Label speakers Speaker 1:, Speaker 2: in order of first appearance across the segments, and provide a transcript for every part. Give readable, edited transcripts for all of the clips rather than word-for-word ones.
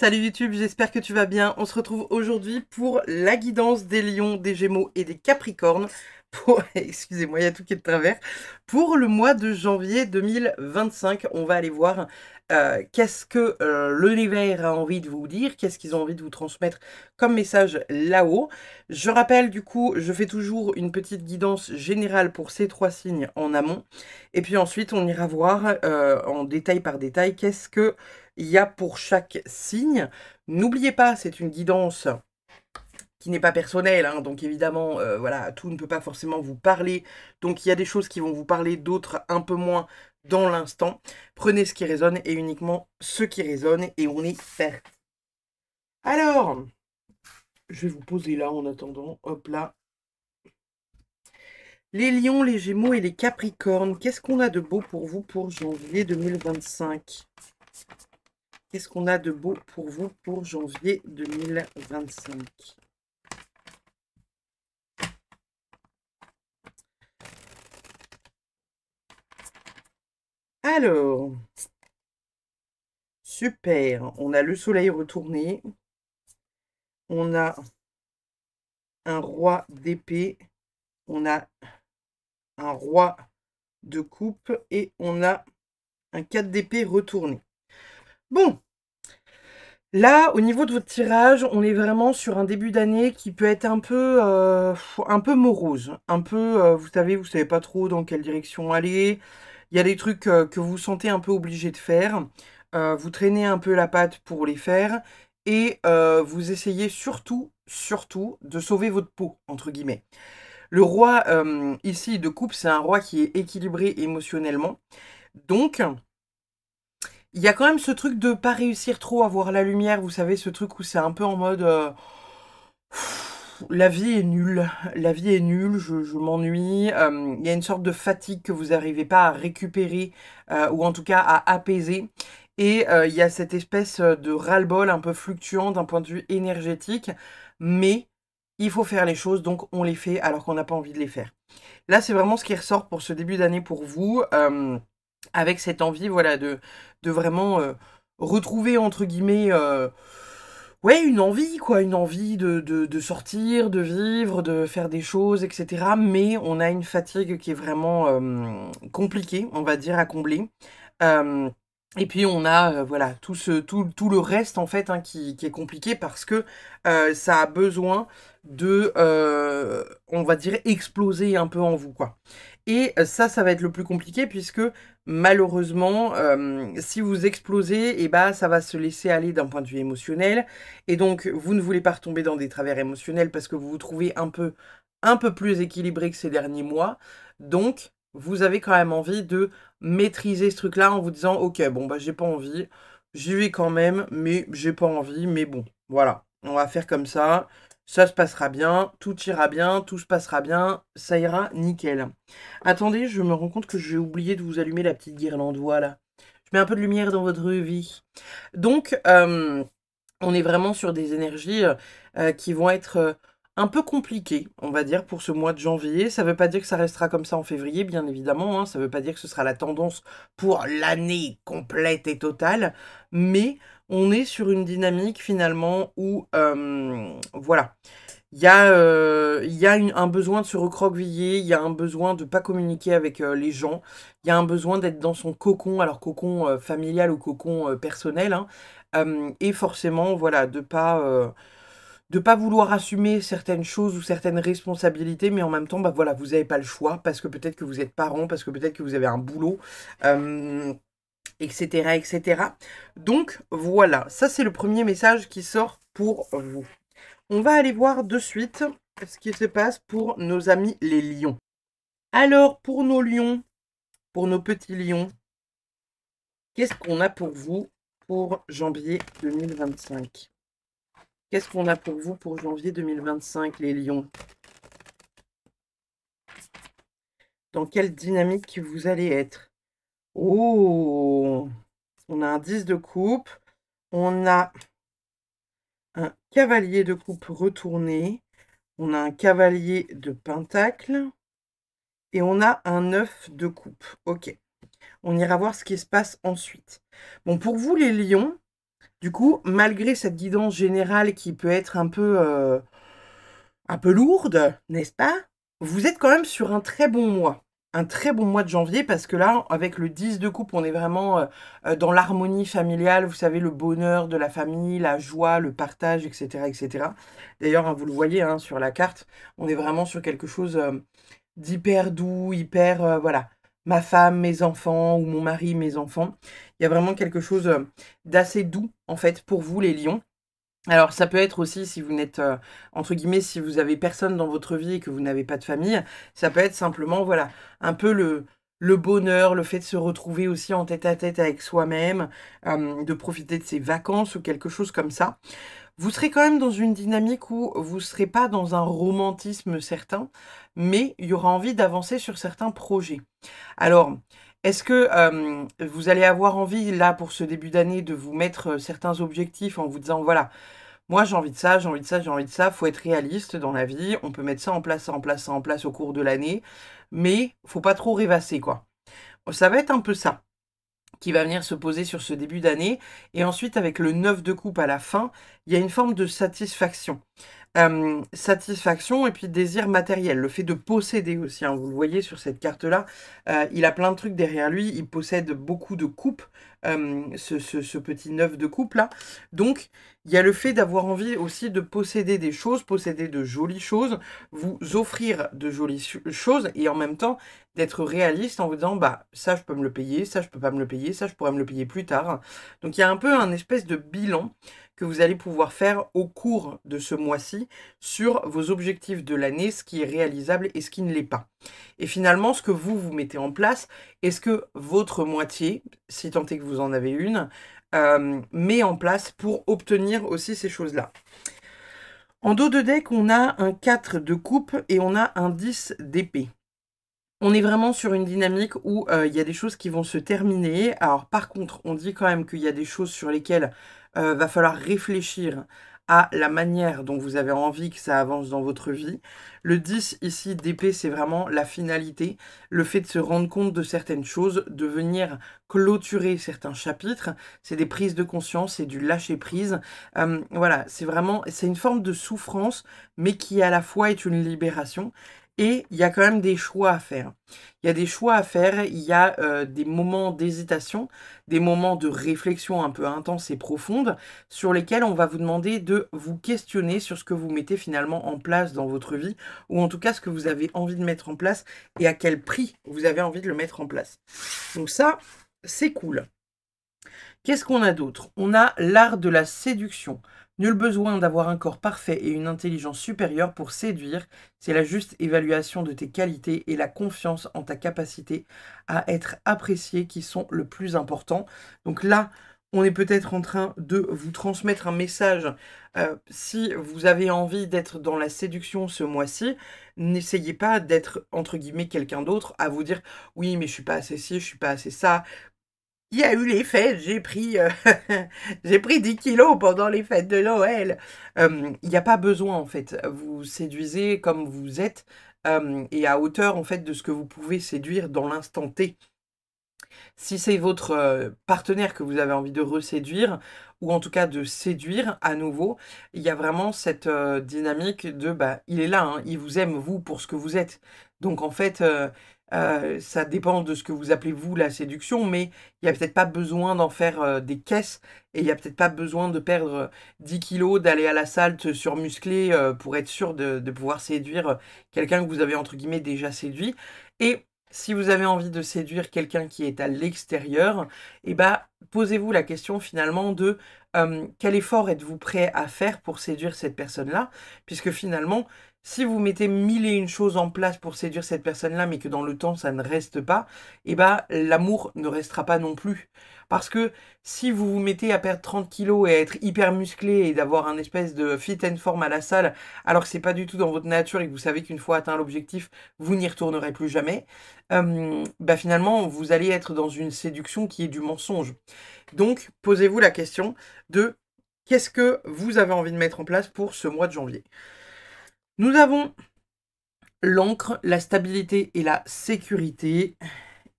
Speaker 1: Salut YouTube, j'espère que tu vas bien. On se retrouve aujourd'hui pour la guidance des lions, des gémeaux et des capricornes. Excusez-moi, il y a tout qui est de travers. Pour le mois de janvier 2025, on va aller voir qu'est-ce que l'univers a envie de vous dire, qu'est-ce qu'ils ont envie de vous transmettre comme message là-haut. Je rappelle du coup, je fais toujours une petite guidance générale pour ces trois signes en amont. Et puis ensuite, on ira voir en détail par détail qu'est-ce que il y a pour chaque signe. N'oubliez pas, c'est une guidance qui n'est pas personnelle, hein, donc évidemment, voilà, tout ne peut pas forcément vous parler. Donc il y a des choses qui vont vous parler, d'autres un peu moins dans l'instant. Prenez ce qui résonne et uniquement ce qui résonne et on est parti. Alors, je vais vous poser là en attendant, hop là. Les lions, les gémeaux et les capricornes, qu'est-ce qu'on a de beau pour vous pour janvier 2025? Qu'est-ce qu'on a de beau pour vous pour janvier 2025? Alors, super, on a le soleil retourné, on a un roi d'épée, on a un roi de coupe et on a un 4 d'épée retourné. Bon, là, au niveau de votre tirage, on est vraiment sur un début d'année qui peut être un peu morose. Un peu, vous savez pas trop dans quelle direction aller. Il y a des trucs que vous sentez un peu obligé de faire. Vous traînez un peu la patte pour les faire. Et vous essayez surtout, de sauver votre peau, entre guillemets. Le roi, ici, de coupe, c'est un roi qui est équilibré émotionnellement. Donc, il y a quand même ce truc de pas réussir trop à voir la lumière, vous savez, ce truc où c'est un peu en mode la vie est nulle, la vie est nulle, je m'ennuie. Il y a une sorte de fatigue que vous n'arrivez pas à récupérer ou en tout cas à apaiser. Et il y a cette espèce de ras-le-bol un peu fluctuant d'un point de vue énergétique, mais il faut faire les choses, donc on les fait alors qu'on n'a pas envie de les faire. Là, c'est vraiment ce qui ressort pour ce début d'année pour vous, avec cette envie, voilà, de vraiment retrouver, entre guillemets, ouais, une envie, quoi, une envie de sortir, de vivre, de faire des choses, etc. Mais on a une fatigue qui est vraiment compliquée, on va dire, à combler. Euh, et puis on a voilà tout le reste en fait hein, qui est compliqué parce que ça a besoin de on va dire exploser un peu en vous quoi. Et ça va être le plus compliqué puisque malheureusement si vous explosez et bah ça va se laisser aller d'un point de vue émotionnel et donc vous ne voulez pas retomber dans des travers émotionnels parce que vous vous trouvez un peu plus équilibré que ces derniers mois. Donc vous avez quand même envie de maîtriser ce truc-là en vous disant ok bon bah j'ai pas envie, j'y vais quand même, mais j'ai pas envie, mais bon, voilà, on va faire comme ça se passera bien, tout ira bien, tout se passera bien, ça ira nickel. Attendez, je me rends compte que j'ai oublié de vous allumer la petite guirlande, voilà. Je mets un peu de lumière dans votre vie. Donc, on est vraiment sur des énergies qui vont être un peu compliquées, on va dire, pour ce mois de janvier. Ça ne veut pas dire que ça restera comme ça en février, bien évidemment. Hein. Ça ne veut pas dire que ce sera la tendance pour l'année complète et totale. Mais on est sur une dynamique finalement où, voilà, il y a un besoin de se recroqueviller, il y a un besoin de ne pas communiquer avec les gens, il y a un besoin d'être dans son cocon, alors cocon familial ou cocon personnel, hein, et forcément, voilà, de pas vouloir assumer certaines choses ou certaines responsabilités, mais en même temps, bah voilà, vous n'avez pas le choix, parce que peut-être que vous êtes parent, parce que peut-être que vous avez un boulot, etc., etc. Donc voilà, ça c'est le premier message qui sort pour vous. On va aller voir de suite ce qui se passe pour nos amis les lions. Alors, pour nos lions, pour nos petits lions, qu'est-ce qu'on a pour vous pour janvier 2025? Qu'est-ce qu'on a pour vous pour janvier 2025, les lions? Dans quelle dynamique vous allez être? Oh, on a un 10 de coupe, on a un cavalier de coupe retourné, on a un cavalier de pentacle et on a un 9 de coupe. Ok. On ira voir ce qui se passe ensuite. Bon, pour vous les lions, Du coup, malgré cette guidance générale qui peut être un peu lourde, n'est-ce pas? Vous êtes quand même sur un très bon mois. Un très bon mois de janvier parce que là, avec le 10 de coupe, on est vraiment, dans l'harmonie familiale, vous savez, le bonheur de la famille, la joie, le partage et cetera et cetera. D'ailleurs, hein, vous le voyez, hein, sur la carte, on est vraiment sur quelque chose, d'hyper doux, hyper, voilà, ma femme, mes enfants ou mon mari, mes enfants. Il y a vraiment quelque chose, d'assez doux, en fait, pour vous les lions. Alors ça peut être aussi si vous n'êtes, entre guillemets, si vous avez personne dans votre vie et que vous n'avez pas de famille, ça peut être simplement, voilà, un peu le bonheur, le fait de se retrouver aussi en tête-à-tête avec soi-même, de profiter de ses vacances ou quelque chose comme ça. Vous serez quand même dans une dynamique où vous serez pas dans un romantisme certain, mais il y aura envie d'avancer sur certains projets. Alors, est-ce que, vous allez avoir envie, là, pour ce début d'année, de vous mettre, certains objectifs en vous disant: «Voilà, moi j'ai envie de ça, j'ai envie de ça, j'ai envie de ça». Faut être réaliste dans la vie, on peut mettre ça en place, ça en place, ça en place au cours de l'année, mais faut pas trop rêvasser, quoi. Ça va être un peu ça qui va venir se poser sur ce début d'année et ensuite avec le 9 de coupe à la fin, il y a une forme de satisfaction. Satisfaction et puis désir matériel, le fait de posséder aussi, hein. Vous le voyez sur cette carte-là, il a plein de trucs derrière lui, il possède beaucoup de coupes, ce petit 9 de coupe là. Donc, il y a le fait d'avoir envie aussi de posséder des choses, posséder de jolies choses, vous offrir de jolies choses et en même temps d'être réaliste en vous disant: «Bah, ça je peux me le payer, ça je peux pas me le payer, ça je pourrais me le payer plus tard». Donc il y a un peu un espèce de bilan que vous allez pouvoir faire au cours de ce mois-ci sur vos objectifs de l'année, ce qui est réalisable et ce qui ne l'est pas. Et finalement, ce que vous mettez en place, est-ce que votre moitié, si tant est que vous en avez une, met en place pour obtenir aussi ces choses-là? En dos de deck, on a un 4 de coupe et on a un 10 d'épée. On est vraiment sur une dynamique où, il y a des choses qui vont se terminer. Alors par contre, on dit quand même qu'il y a des choses sur lesquelles, va falloir réfléchir à la manière dont vous avez envie que ça avance dans votre vie. Le 10 ici d'épée, c'est vraiment la finalité, le fait de se rendre compte de certaines choses, de venir clôturer certains chapitres. C'est des prises de conscience, c'est du lâcher prise. Voilà, c'est une forme de souffrance, mais qui à la fois est une libération et il y a quand même des choix à faire. Il y a des choix à faire, il y a, des moments d'hésitation, des moments de réflexion un peu intenses et profondes, sur lesquels on va vous demander de vous questionner sur ce que vous mettez finalement en place dans votre vie, ou en tout cas ce que vous avez envie de mettre en place et à quel prix vous avez envie de le mettre en place. Donc ça, c'est cool. Qu'est-ce qu'on a d'autre? On a l'art de la séduction. Nul besoin d'avoir un corps parfait et une intelligence supérieure pour séduire, c'est la juste évaluation de tes qualités et la confiance en ta capacité à être apprécié qui sont le plus important. Donc là, on est peut-être en train de vous transmettre un message. Si vous avez envie d'être dans la séduction ce mois-ci, n'essayez pas d'être, entre guillemets, quelqu'un d'autre, à vous dire: «Oui, mais je suis pas assez ci, je suis pas assez ça». Il y a eu les fêtes, j'ai pris, j'ai pris 10 kilos pendant les fêtes de Noël. Il y a pas besoin, en fait. Vous séduisez comme vous êtes, et à hauteur, en fait, de ce que vous pouvez séduire dans l'instant T. Si c'est votre, partenaire que vous avez envie de reséduire ou en tout cas de séduire à nouveau, il y a vraiment cette, dynamique de, bah, il est là, hein, il vous aime vous pour ce que vous êtes. Donc en fait, ça dépend de ce que vous appelez vous la séduction, mais il y a peut-être pas besoin d'en faire, des caisses et il y a peut-être pas besoin de perdre, 10 kilogrammes, d'aller à la salle, te surmuscler, pour être sûr de pouvoir séduire, quelqu'un que vous avez entre guillemets «déjà séduit» et si vous avez envie de séduire quelqu'un qui est à l'extérieur, et bah, posez-vous la question finalement de, quel effort êtes-vous prêt à faire pour séduire cette personne-là? Puisque finalement, si vous mettez 1000 et une choses en place pour séduire cette personne-là, mais que dans le temps ça ne reste pas, et bah, l'amour ne restera pas non plus. Parce que si vous vous mettez à perdre 30 kilos et à être hyper musclé et d'avoir un espèce de fit and form à la salle, alors que c'est pas du tout dans votre nature et que vous savez qu'une fois atteint l'objectif, vous n'y retournerez plus jamais, bah, finalement, vous allez être dans une séduction qui est du mensonge. Donc, posez-vous la question de: qu'est-ce que vous avez envie de mettre en place pour ce mois de janvier? Nous avons l'encre, la stabilité et la sécurité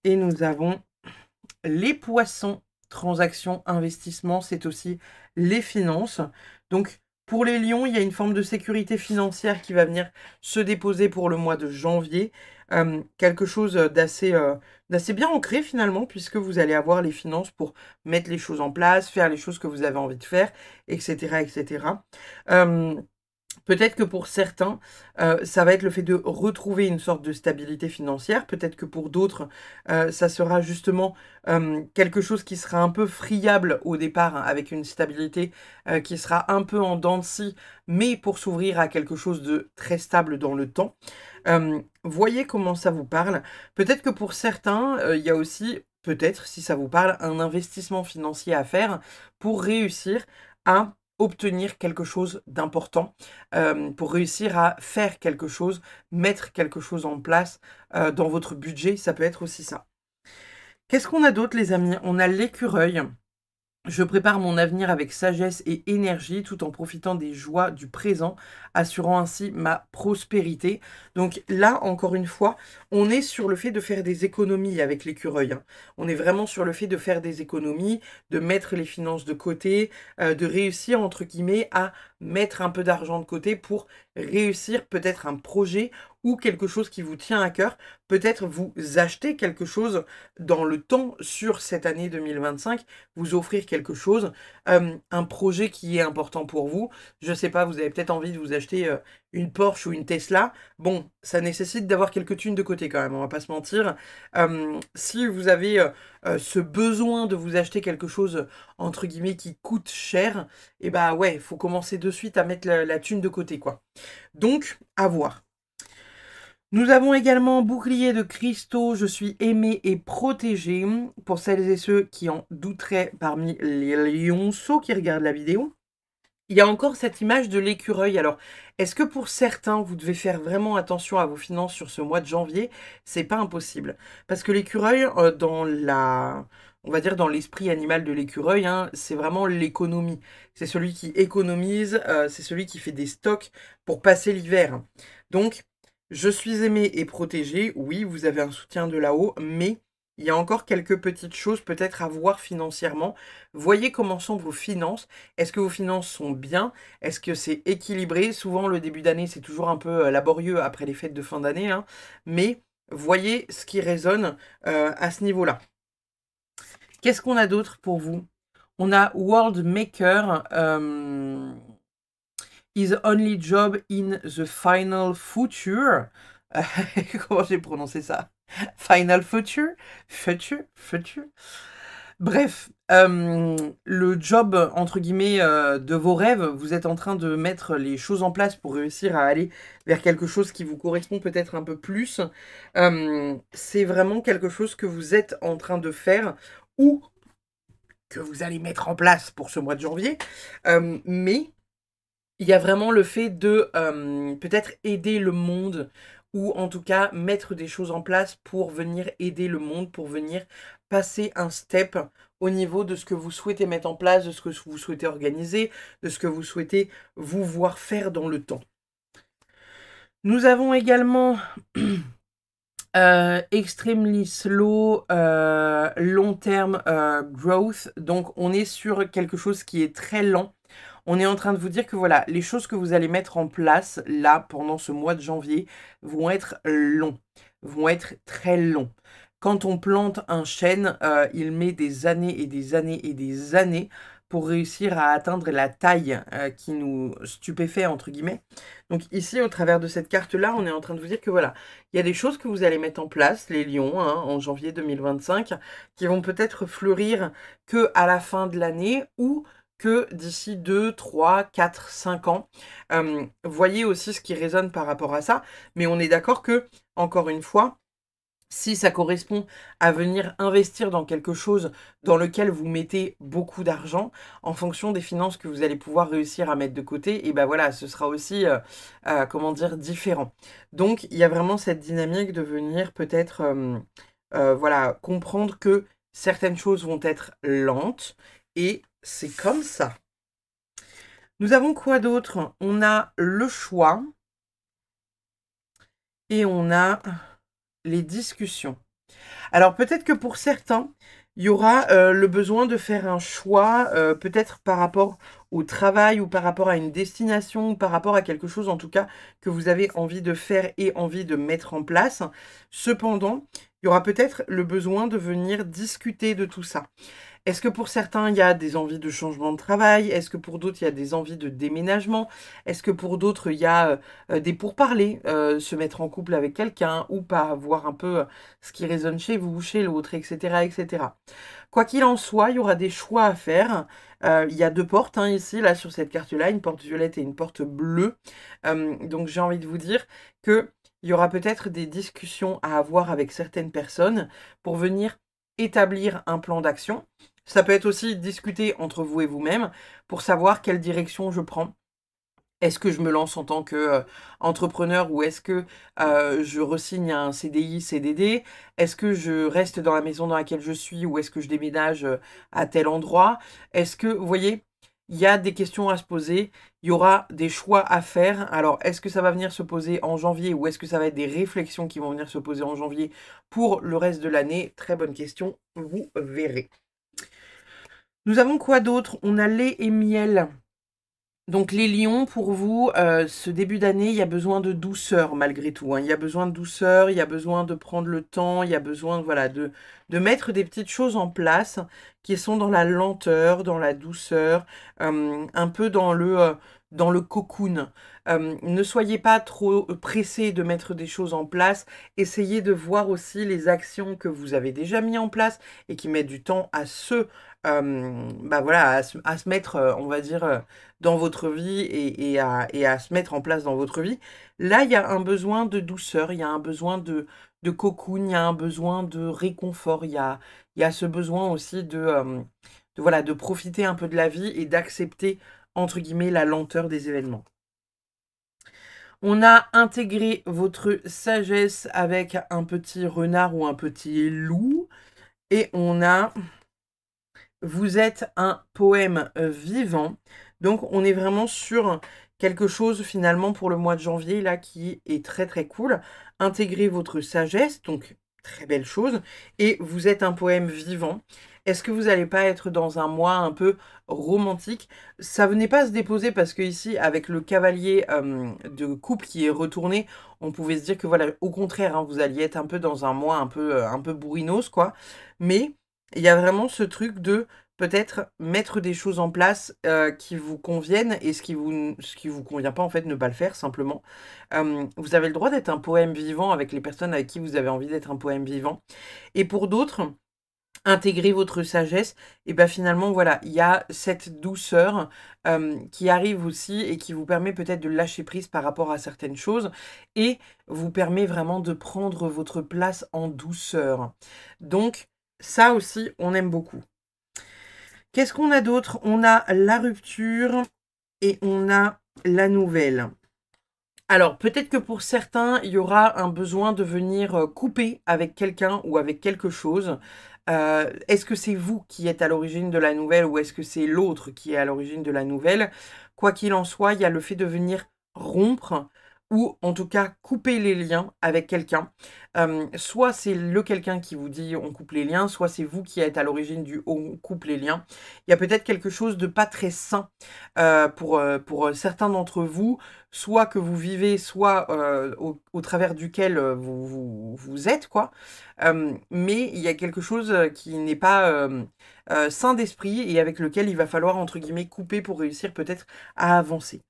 Speaker 1: et nous avons les poissons transactions, investissements, c'est aussi les finances. Donc, pour les lions, il y a une forme de sécurité financière qui va venir se déposer pour le mois de janvier. Quelque chose d'assez bien ancré finalement, puisque vous allez avoir les finances pour mettre les choses en place, faire les choses que vous avez envie de faire, etc. etc. Peut-être que pour certains, ça va être le fait de retrouver une sorte de stabilité financière. Peut-être que pour d'autres, ça sera justement quelque chose qui sera un peu friable au départ, hein, avec une stabilité qui sera un peu en dents de scie, mais pour s'ouvrir à quelque chose de très stable dans le temps. Voyez comment ça vous parle. Peut-être que pour certains, il y a aussi, peut-être, si ça vous parle, un investissement financier à faire pour réussir à obtenir quelque chose d'important, pour réussir à faire quelque chose, mettre quelque chose en place dans votre budget, ça peut être aussi ça. Qu'est-ce qu'on a d'autre, les amis? On a l'écureuil. Je prépare mon avenir avec sagesse et énergie tout en profitant des joies du présent, assurant ainsi ma prospérité. Donc là, encore une fois, on est sur le fait de faire des économies avec l'écureuil, hein. On est vraiment sur le fait de faire des économies, de mettre les finances de côté, de réussir, entre guillemets, à mettre un peu d'argent de côté pour réussir peut-être un projet ou quelque chose qui vous tient à cœur. Peut-être vous acheter quelque chose dans le temps sur cette année 2025, vous offrir quelque chose, un projet qui est important pour vous. Je sais pas, vous avez peut-être envie de vous acheter une Porsche ou une Tesla. Bon, ça nécessite d'avoir quelques thunes de côté quand même, on va pas se mentir. Si vous avez ce besoin de vous acheter quelque chose, entre guillemets, qui coûte cher, et bah ouais, faut commencer de suite à mettre la thune de côté, quoi. Donc, à voir. Nous avons également bouclier de cristaux, je suis aimé et protégé. Pour celles et ceux qui en douteraient parmi les lionceaux qui regardent la vidéo. Il y a encore cette image de l'écureuil. Alors, est-ce que pour certains, vous devez faire vraiment attention à vos finances sur ce mois de janvier? C'est pas impossible. Parce que l'écureuil, on va dire dans l'esprit animal de l'écureuil, hein, c'est vraiment l'économie. C'est celui qui économise, c'est celui qui fait des stocks pour passer l'hiver. Donc, je suis aimé et protégé. Oui, vous avez un soutien de là-haut, mais il y a encore quelques petites choses peut-être à voir financièrement. Voyez comment sont vos finances. Est-ce que vos finances sont bien? Est-ce que c'est équilibré? Souvent, le début d'année, c'est toujours un peu laborieux après les fêtes de fin d'année, hein. Mais voyez ce qui résonne à ce niveau-là. Qu'est-ce qu'on a d'autre pour vous? On a World Maker. His only job in the final future. Comment j'ai prononcé ça? Final future? Future? Bref, le job, entre guillemets, de vos rêves, vous êtes en train de mettre les choses en place pour réussir à aller vers quelque chose qui vous correspond peut-être un peu plus. C'est vraiment quelque chose que vous êtes en train de faire ou que vous allez mettre en place pour ce mois de janvier. Mais il y a vraiment le fait de peut-être aider le monde ou en tout cas mettre des choses en place pour venir aider le monde, pour venir passer un step au niveau de ce que vous souhaitez mettre en place, de ce que vous souhaitez organiser, de ce que vous souhaitez vous voir faire dans le temps. Nous avons également extremely slow, long term growth. Donc on est sur quelque chose qui est très lent. On est en train de vous dire que voilà, les choses que vous allez mettre en place là pendant ce mois de janvier vont être longs, vont être très longs. Quand on plante un chêne, il met des années et des années et des années pour réussir à atteindre la taille qui nous stupéfait, entre guillemets. Donc ici, au travers de cette carte-là, on est en train de vous dire que voilà, il y a des choses que vous allez mettre en place, les lions, hein, en janvier 2025, qui vont peut-être fleurir que à la fin de l'année ou que d'ici 2, 3, 4, 5 ans. Voyez aussi ce qui résonne par rapport à ça, mais on est d'accord que, encore une fois, si ça correspond à venir investir dans quelque chose dans lequel vous mettez beaucoup d'argent, en fonction des finances que vous allez pouvoir réussir à mettre de côté, et ben voilà, ce sera aussi, comment dire, différent. Donc, il y a vraiment cette dynamique de venir peut-être, voilà, comprendre que certaines choses vont être lentes, et c'est comme ça. Nous avons quoi d'autre? On a le choix et on a les discussions. Alors peut-être que pour certains, Il y aura le besoin de faire un choix, peut-être par rapport au travail ou par rapport à une destination, ou par rapport à quelque chose en tout cas que vous avez envie de faire et envie de mettre en place. Cependant, il y aura peut-être le besoin de venir discuter de tout ça. Est-ce que pour certains, il y a des envies de changement de travail? Est-ce que pour d'autres, il y a des envies de déménagement? Est-ce que pour d'autres, il y a des pourparlers, se mettre en couple avec quelqu'un ou pas, voir un peu ce qui résonne chez vous, chez l'autre, etc., etc. Quoi qu'il en soit, il y aura des choix à faire. Il y a deux portes hein, ici, là, sur cette carte-là, une porte violette et une porte bleue. Donc j'ai envie de vous dire que il y aura peut-être des discussions à avoir avec certaines personnes pour venir établir un plan d'action. Ça peut être aussi discuter entre vous et vous-même pour savoir quelle direction je prends. Est-ce que je me lance en tant que entrepreneur ou est-ce que je re-signe un CDI, CDD? Est-ce que je reste dans la maison dans laquelle je suis ou est-ce que je déménage à tel endroit? Est-ce que, vous voyez, il y a des questions à se poser, il y aura des choix à faire. Alors, est-ce que ça va venir se poser en janvier ou est-ce que ça va être des réflexions qui vont venir se poser en janvier pour le reste de l'année? Très bonne question, vous verrez. Nous avons quoi d'autre? On a lait et miel. Donc les lions, pour vous, ce début d'année, il y a besoin de douceur malgré tout, hein. Il y a besoin de douceur, il y a besoin de prendre le temps, il y a besoin voilà, de mettre des petites choses en place qui sont dans la lenteur, dans la douceur, un peu dans le cocoon. Ne soyez pas trop pressés de mettre des choses en place. Essayez de voir aussi les actions que vous avez déjà mis en place et qui mettent du temps à bah voilà, à se mettre, on va dire, dans votre vie et à se mettre en place dans votre vie. Là, il y a un besoin de douceur, il y a un besoin de cocoon, il y a un besoin de réconfort, il y a ce besoin aussi voilà, de profiter un peu de la vie et d'accepter, entre guillemets, la lenteur des événements. On a intégré votre sagesse avec un petit renard ou un petit loup. Et on a vous êtes un poème vivant. Donc on est vraiment sur quelque chose finalement pour le mois de janvier là qui est très très cool. Intégrez votre sagesse, donc très belle chose. Et vous êtes un poème vivant. Est-ce que vous n'allez pas être dans un mois un peu romantique? Ça venait pas se déposer parce que ici, avec le cavalier de coupe qui est retourné, on pouvait se dire que voilà, au contraire, hein, vous alliez être un peu dans un mois un peu bourrinos, quoi. Mais il y a vraiment ce truc de peut-être mettre des choses en place qui vous conviennent et ce qui vous convient pas, en fait, ne pas le faire simplement. Vous avez le droit d'être un poème vivant avec les personnes avec qui vous avez envie d'être un poème vivant. Et pour d'autres, intégrer votre sagesse, et bien finalement, voilà, il y a cette douceur qui arrive aussi et qui vous permet peut-être de lâcher prise par rapport à certaines choses et vous permet vraiment de prendre votre place en douceur. Donc, ça aussi, on aime beaucoup. Qu'est-ce qu'on a d'autre? On a la rupture et on a la nouvelle. Alors, peut-être que pour certains, il y aura un besoin de venir couper avec quelqu'un ou avec quelque chose. Est-ce que c'est vous qui êtes à l'origine de la nouvelle ou est-ce que c'est l'autre qui est à l'origine de la nouvelle? Quoi qu'il en soit, il y a le fait de venir rompre ou en tout cas couper les liens avec quelqu'un. Soit c'est le quelqu'un qui vous dit on coupe les liens, soit c'est vous qui êtes à l'origine du on coupe les liens. Il y a peut-être quelque chose de pas très sain pour certains d'entre vous, soit que vous vivez, soit au travers duquel vous êtes, quoi. Mais il y a quelque chose qui n'est pas sain d'esprit et avec lequel il va falloir, entre guillemets, couper pour réussir peut-être à avancer.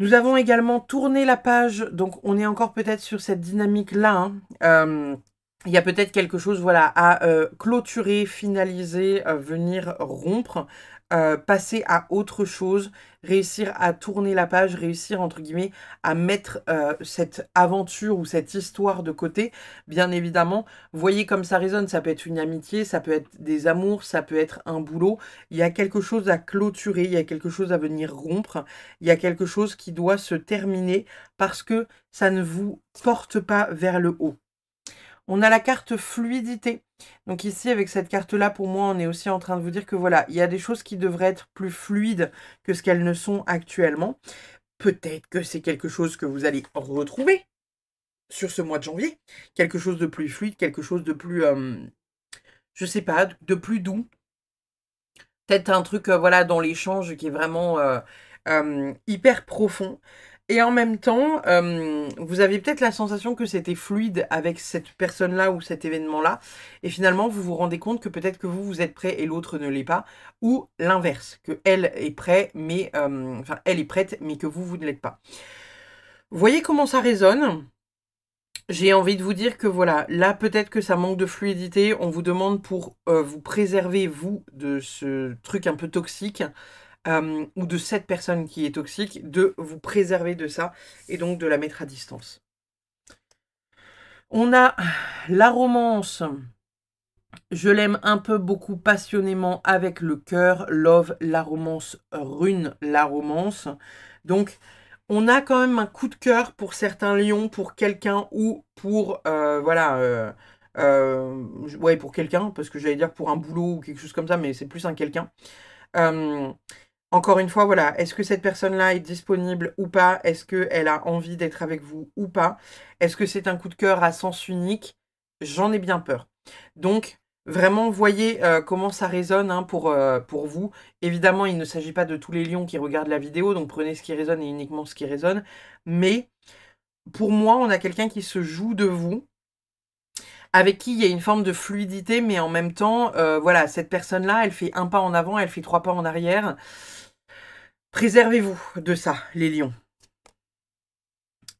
Speaker 1: Nous avons également tourné la page, donc on est encore peut-être sur cette dynamique-là. Il y a peut-être quelque chose voilà, à clôturer, finaliser, venir rompre, passer à autre chose, réussir à tourner la page, réussir entre guillemets à mettre cette aventure ou cette histoire de côté. Bien évidemment, vous voyez comme ça résonne, ça peut être une amitié, ça peut être des amours, ça peut être un boulot. Il y a quelque chose à clôturer, il y a quelque chose à venir rompre, il y a quelque chose qui doit se terminer parce que ça ne vous porte pas vers le haut. On a la carte fluidité. Donc ici, avec cette carte-là, pour moi, on est aussi en train de vous dire que voilà, il y a des choses qui devraient être plus fluides que ce qu'elles ne sont actuellement. Peut-être que c'est quelque chose que vous allez retrouver sur ce mois de janvier. Quelque chose de plus fluide, quelque chose de plus, je sais pas, de plus doux. Peut-être un truc, voilà, dans l'échange qui est vraiment hyper profond. Et en même temps, vous avez peut-être la sensation que c'était fluide avec cette personne-là ou cet événement-là. Et finalement, vous vous rendez compte que peut-être que vous êtes prêt et l'autre ne l'est pas. Ou l'inverse, que elle est prête, mais enfin, elle est prête, mais que vous ne l'êtes pas. Vous voyez comment ça résonne? J'ai envie de vous dire que voilà, là peut-être que ça manque de fluidité. On vous demande pour vous préserver, vous, de ce truc un peu toxique, ou de cette personne qui est toxique, de vous préserver de ça et donc de la mettre à distance. On a la romance. Je l'aime un peu beaucoup passionnément avec le cœur. Love, la romance, rune, la romance. Donc, on a quand même un coup de cœur pour certains lions, pour quelqu'un ou pour, voilà, ouais, pour quelqu'un, parce que j'allais dire pour un boulot ou quelque chose comme ça, mais c'est plus un quelqu'un. Encore une fois, voilà, est-ce que cette personne-là est disponible ou pas? Est-ce qu'elle a envie d'être avec vous ou pas? Est-ce que c'est un coup de cœur à sens unique? J'en ai bien peur. Donc, vraiment, voyez comment ça résonne hein, pour vous. Évidemment, il ne s'agit pas de tous les lions qui regardent la vidéo, donc prenez ce qui résonne et uniquement ce qui résonne. Mais pour moi, on a quelqu'un qui se joue de vous, avec qui il y a une forme de fluidité, mais en même temps, voilà, cette personne-là, elle fait un pas en avant, elle fait 3 pas en arrière. Préservez-vous de ça, les lions.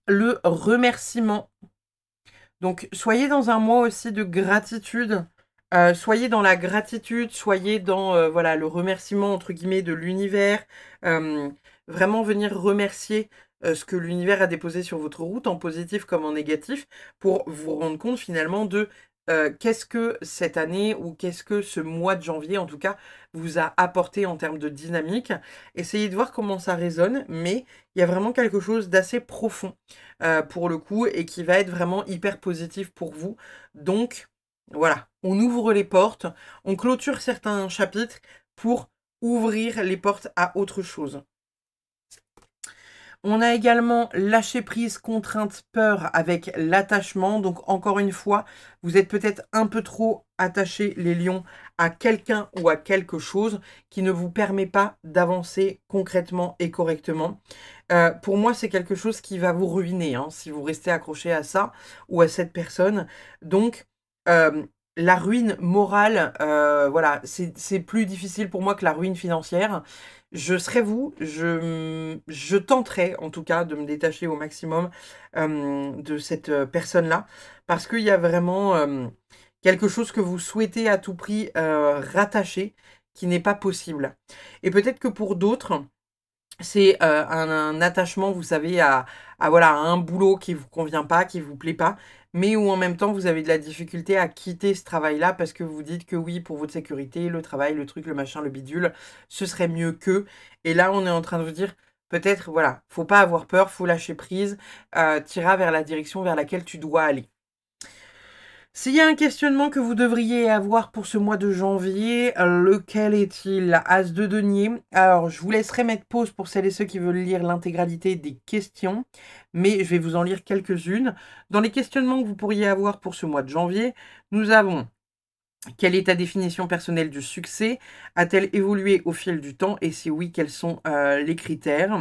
Speaker 1: Le remerciement. Donc, soyez dans un mois aussi de gratitude. Soyez dans la gratitude, soyez dans voilà, le remerciement, entre guillemets, de l'univers. Vraiment venir remercier ce que l'univers a déposé sur votre route, en positif comme en négatif, pour vous rendre compte finalement de qu'est-ce que cette année ou qu'est-ce que ce mois de janvier, en tout cas, vous a apporté en termes de dynamique. Essayez de voir comment ça résonne, mais il y a vraiment quelque chose d'assez profond pour le coup et qui va être vraiment hyper positif pour vous. Donc, voilà, on ouvre les portes, on clôture certains chapitres pour ouvrir les portes à autre chose. On a également lâcher prise, contrainte, peur avec l'attachement. Donc encore une fois, vous êtes peut-être un peu trop attaché, les lions, à quelqu'un ou à quelque chose qui ne vous permet pas d'avancer concrètement et correctement. Pour moi, c'est quelque chose qui va vous ruiner hein, si vous restez accroché à ça ou à cette personne. Donc, la ruine morale, voilà, c'est plus difficile pour moi que la ruine financière. Je serais vous, je tenterais en tout cas de me détacher au maximum de cette personne-là, parce qu'il y a vraiment quelque chose que vous souhaitez à tout prix rattacher, qui n'est pas possible. Et peut-être que pour d'autres, c'est un attachement, vous savez, voilà, à un boulot qui vous convient pas, qui vous plaît pas, mais où en même temps vous avez de la difficulté à quitter ce travail-là parce que vous dites que oui, pour votre sécurité, le travail, le truc, le machin, le bidule, ce serait mieux que. Et là, on est en train de vous dire, peut-être, voilà, faut pas avoir peur, faut lâcher prise, t'iras vers la direction vers laquelle tu dois aller. S'il y a un questionnement que vous devriez avoir pour ce mois de janvier, lequel est-il? As de denier. Alors, je vous laisserai mettre pause pour celles et ceux qui veulent lire l'intégralité des questions, mais je vais vous en lire quelques-unes. Dans les questionnements que vous pourriez avoir pour ce mois de janvier, nous avons: quelle est ta définition personnelle du succès? A-t-elle évolué au fil du temps? Et si oui, quels sont les critères?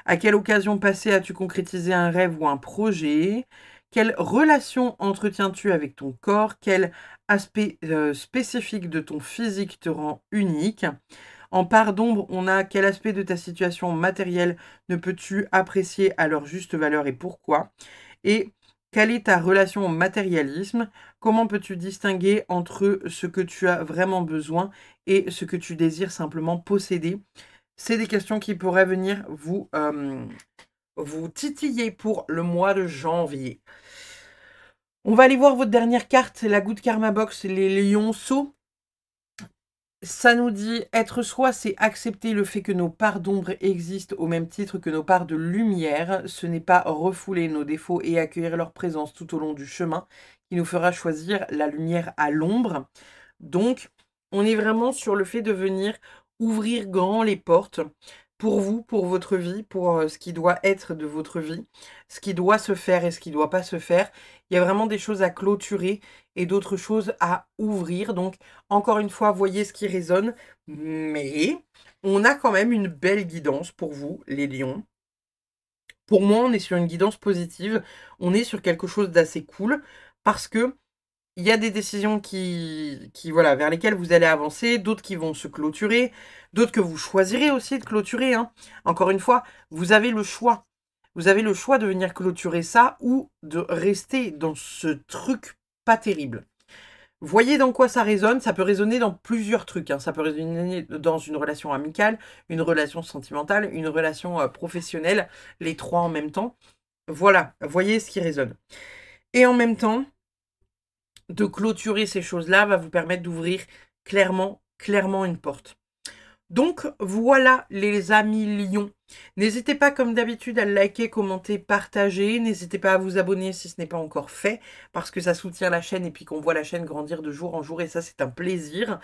Speaker 1: À quelle occasion passée as-tu concrétisé un rêve ou un projet? Quelle relation entretiens-tu avec ton corps? Quel aspect spécifique de ton physique te rend unique? En part d'ombre, on a: quel aspect de ta situation matérielle ne peux-tu apprécier à leur juste valeur et pourquoi? Et quelle est ta relation au matérialisme? Comment peux-tu distinguer entre ce que tu as vraiment besoin et ce que tu désires simplement posséder? C'est des questions qui pourraient venir vous titiller pour le mois de janvier. On va aller voir votre dernière carte, la Good Karma Box, les lionceaux. Ça nous dit: être soi, c'est accepter le fait que nos parts d'ombre existent au même titre que nos parts de lumière. Ce n'est pas refouler nos défauts et accueillir leur présence tout au long du chemin qui nous fera choisir la lumière à l'ombre. Donc, on est vraiment sur le fait de venir ouvrir grand les portes pour vous, pour votre vie, pour ce qui doit être de votre vie, ce qui doit se faire et ce qui ne doit pas se faire. Il y a vraiment des choses à clôturer et d'autres choses à ouvrir. Donc, encore une fois, voyez ce qui résonne. Mais on a quand même une belle guidance pour vous, les lions. Pour moi, on est sur une guidance positive. On est sur quelque chose d'assez cool parce que il y a des décisions voilà, vers lesquelles vous allez avancer, d'autres qui vont se clôturer, d'autres que vous choisirez aussi de clôturer, hein. Encore une fois, vous avez le choix. Vous avez le choix de venir clôturer ça ou de rester dans ce truc pas terrible. Voyez dans quoi ça résonne. Ça peut résonner dans plusieurs trucs, hein. Ça peut résonner dans une relation amicale, une relation sentimentale, une relation professionnelle, les trois en même temps. Voilà, voyez ce qui résonne. Et en même temps, de clôturer ces choses-là va vous permettre d'ouvrir clairement une porte. Donc voilà les amis lions. N'hésitez pas comme d'habitude à liker, commenter, partager. N'hésitez pas à vous abonner si ce n'est pas encore fait parce que ça soutient la chaîne et puis qu'on voit la chaîne grandir de jour en jour et ça c'est un plaisir.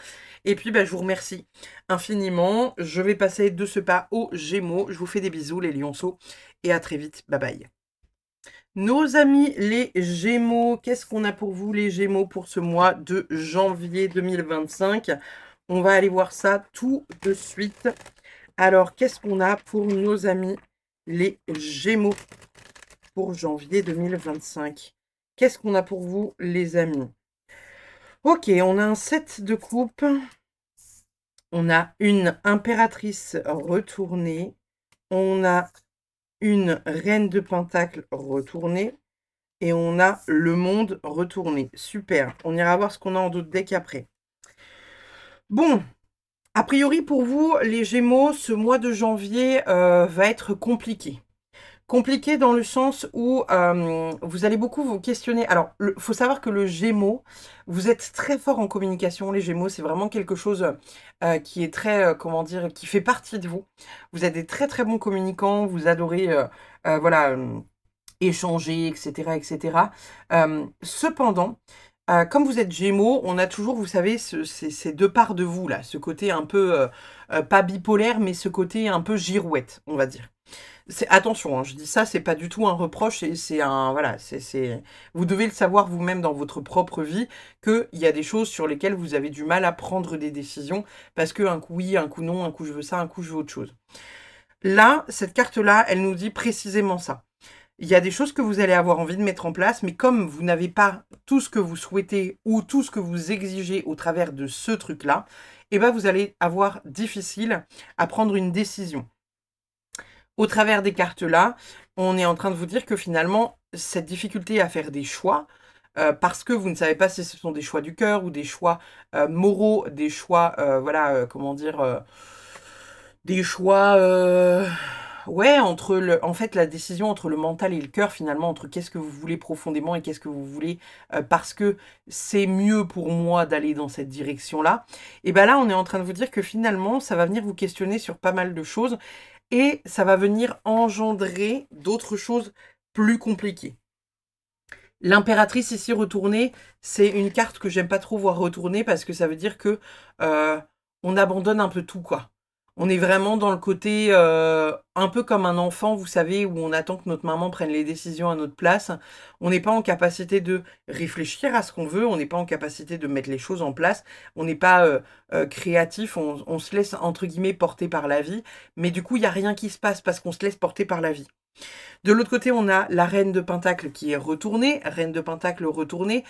Speaker 1: Et puis je vous remercie infiniment. Je vais passer de ce pas aux Gémeaux. Je vous fais des bisous les lionceaux et à très vite. Bye bye. Nos amis les Gémeaux, qu'est-ce qu'on a pour vous les Gémeaux pour ce mois de janvier 2025? On va aller voir ça tout de suite. Alors, qu'est-ce qu'on a pour nos amis les Gémeaux pour janvier 2025? Qu'est-ce qu'on a pour vous les amis? Ok, on a un 7 de coupe. On a une impératrice retournée. On a une reine de pentacle retournée. Et on a le monde retourné. Super. On ira voir ce qu'on a en d'autres decks après. Bon. A priori, pour vous, les Gémeaux, ce mois de janvier va être compliqué. Compliqué dans le sens où vous allez beaucoup vous questionner. Alors, il faut savoir que le Gémeaux, vous êtes très fort en communication. Les Gémeaux, c'est vraiment quelque chose qui est très, comment dire, qui fait partie de vous. Vous êtes des très très bons communicants. Vous adorez, voilà, échanger, etc., etc. Cependant, comme vous êtes Gémeaux, on a toujours, vous savez, ces deux parts de vous, là. Ce côté un peu, pas bipolaire, mais ce côté un peu girouette, on va dire. Attention, hein, je dis ça, c'est pas du tout un reproche, c'est un... Voilà, vous devez le savoir vous-même dans votre propre vie, qu'il y a des choses sur lesquelles vous avez du mal à prendre des décisions, parce que un coup oui, un coup non, un coup je veux ça, un coup je veux autre chose. Là, cette carte-là, elle nous dit précisément ça. Il y a des choses que vous allez avoir envie de mettre en place, mais comme vous n'avez pas tout ce que vous souhaitez ou tout ce que vous exigez au travers de ce truc-là, eh ben vous allez avoir difficile à prendre une décision. Au travers des cartes-là, on est en train de vous dire que finalement, cette difficulté à faire des choix, parce que vous ne savez pas si ce sont des choix du cœur ou des choix moraux, des choix, voilà, comment dire, des choix... Ouais, en fait, la décision entre le mental et le cœur, finalement, entre qu'est-ce que vous voulez profondément et qu'est-ce que vous voulez, parce que c'est mieux pour moi d'aller dans cette direction-là. Et bien là, on est en train de vous dire que finalement, ça va venir vous questionner sur pas mal de choses et ça va venir engendrer d'autres choses plus compliquées. L'impératrice ici retournée, c'est une carte que j'aime pas trop voir retourner parce que ça veut dire que on abandonne un peu tout, quoi. On est vraiment dans le côté un peu comme un enfant, vous savez, où on attend que notre maman prenne les décisions à notre place. On n'est pas en capacité de réfléchir à ce qu'on veut, on n'est pas en capacité de mettre les choses en place, on n'est pas créatif, on se laisse, entre guillemets, porter par la vie. Mais du coup, il n'y a rien qui se passe parce qu'on se laisse porter par la vie. De l'autre côté, on a la reine de Pentacle qui est retournée. Reine de Pentacle retournée,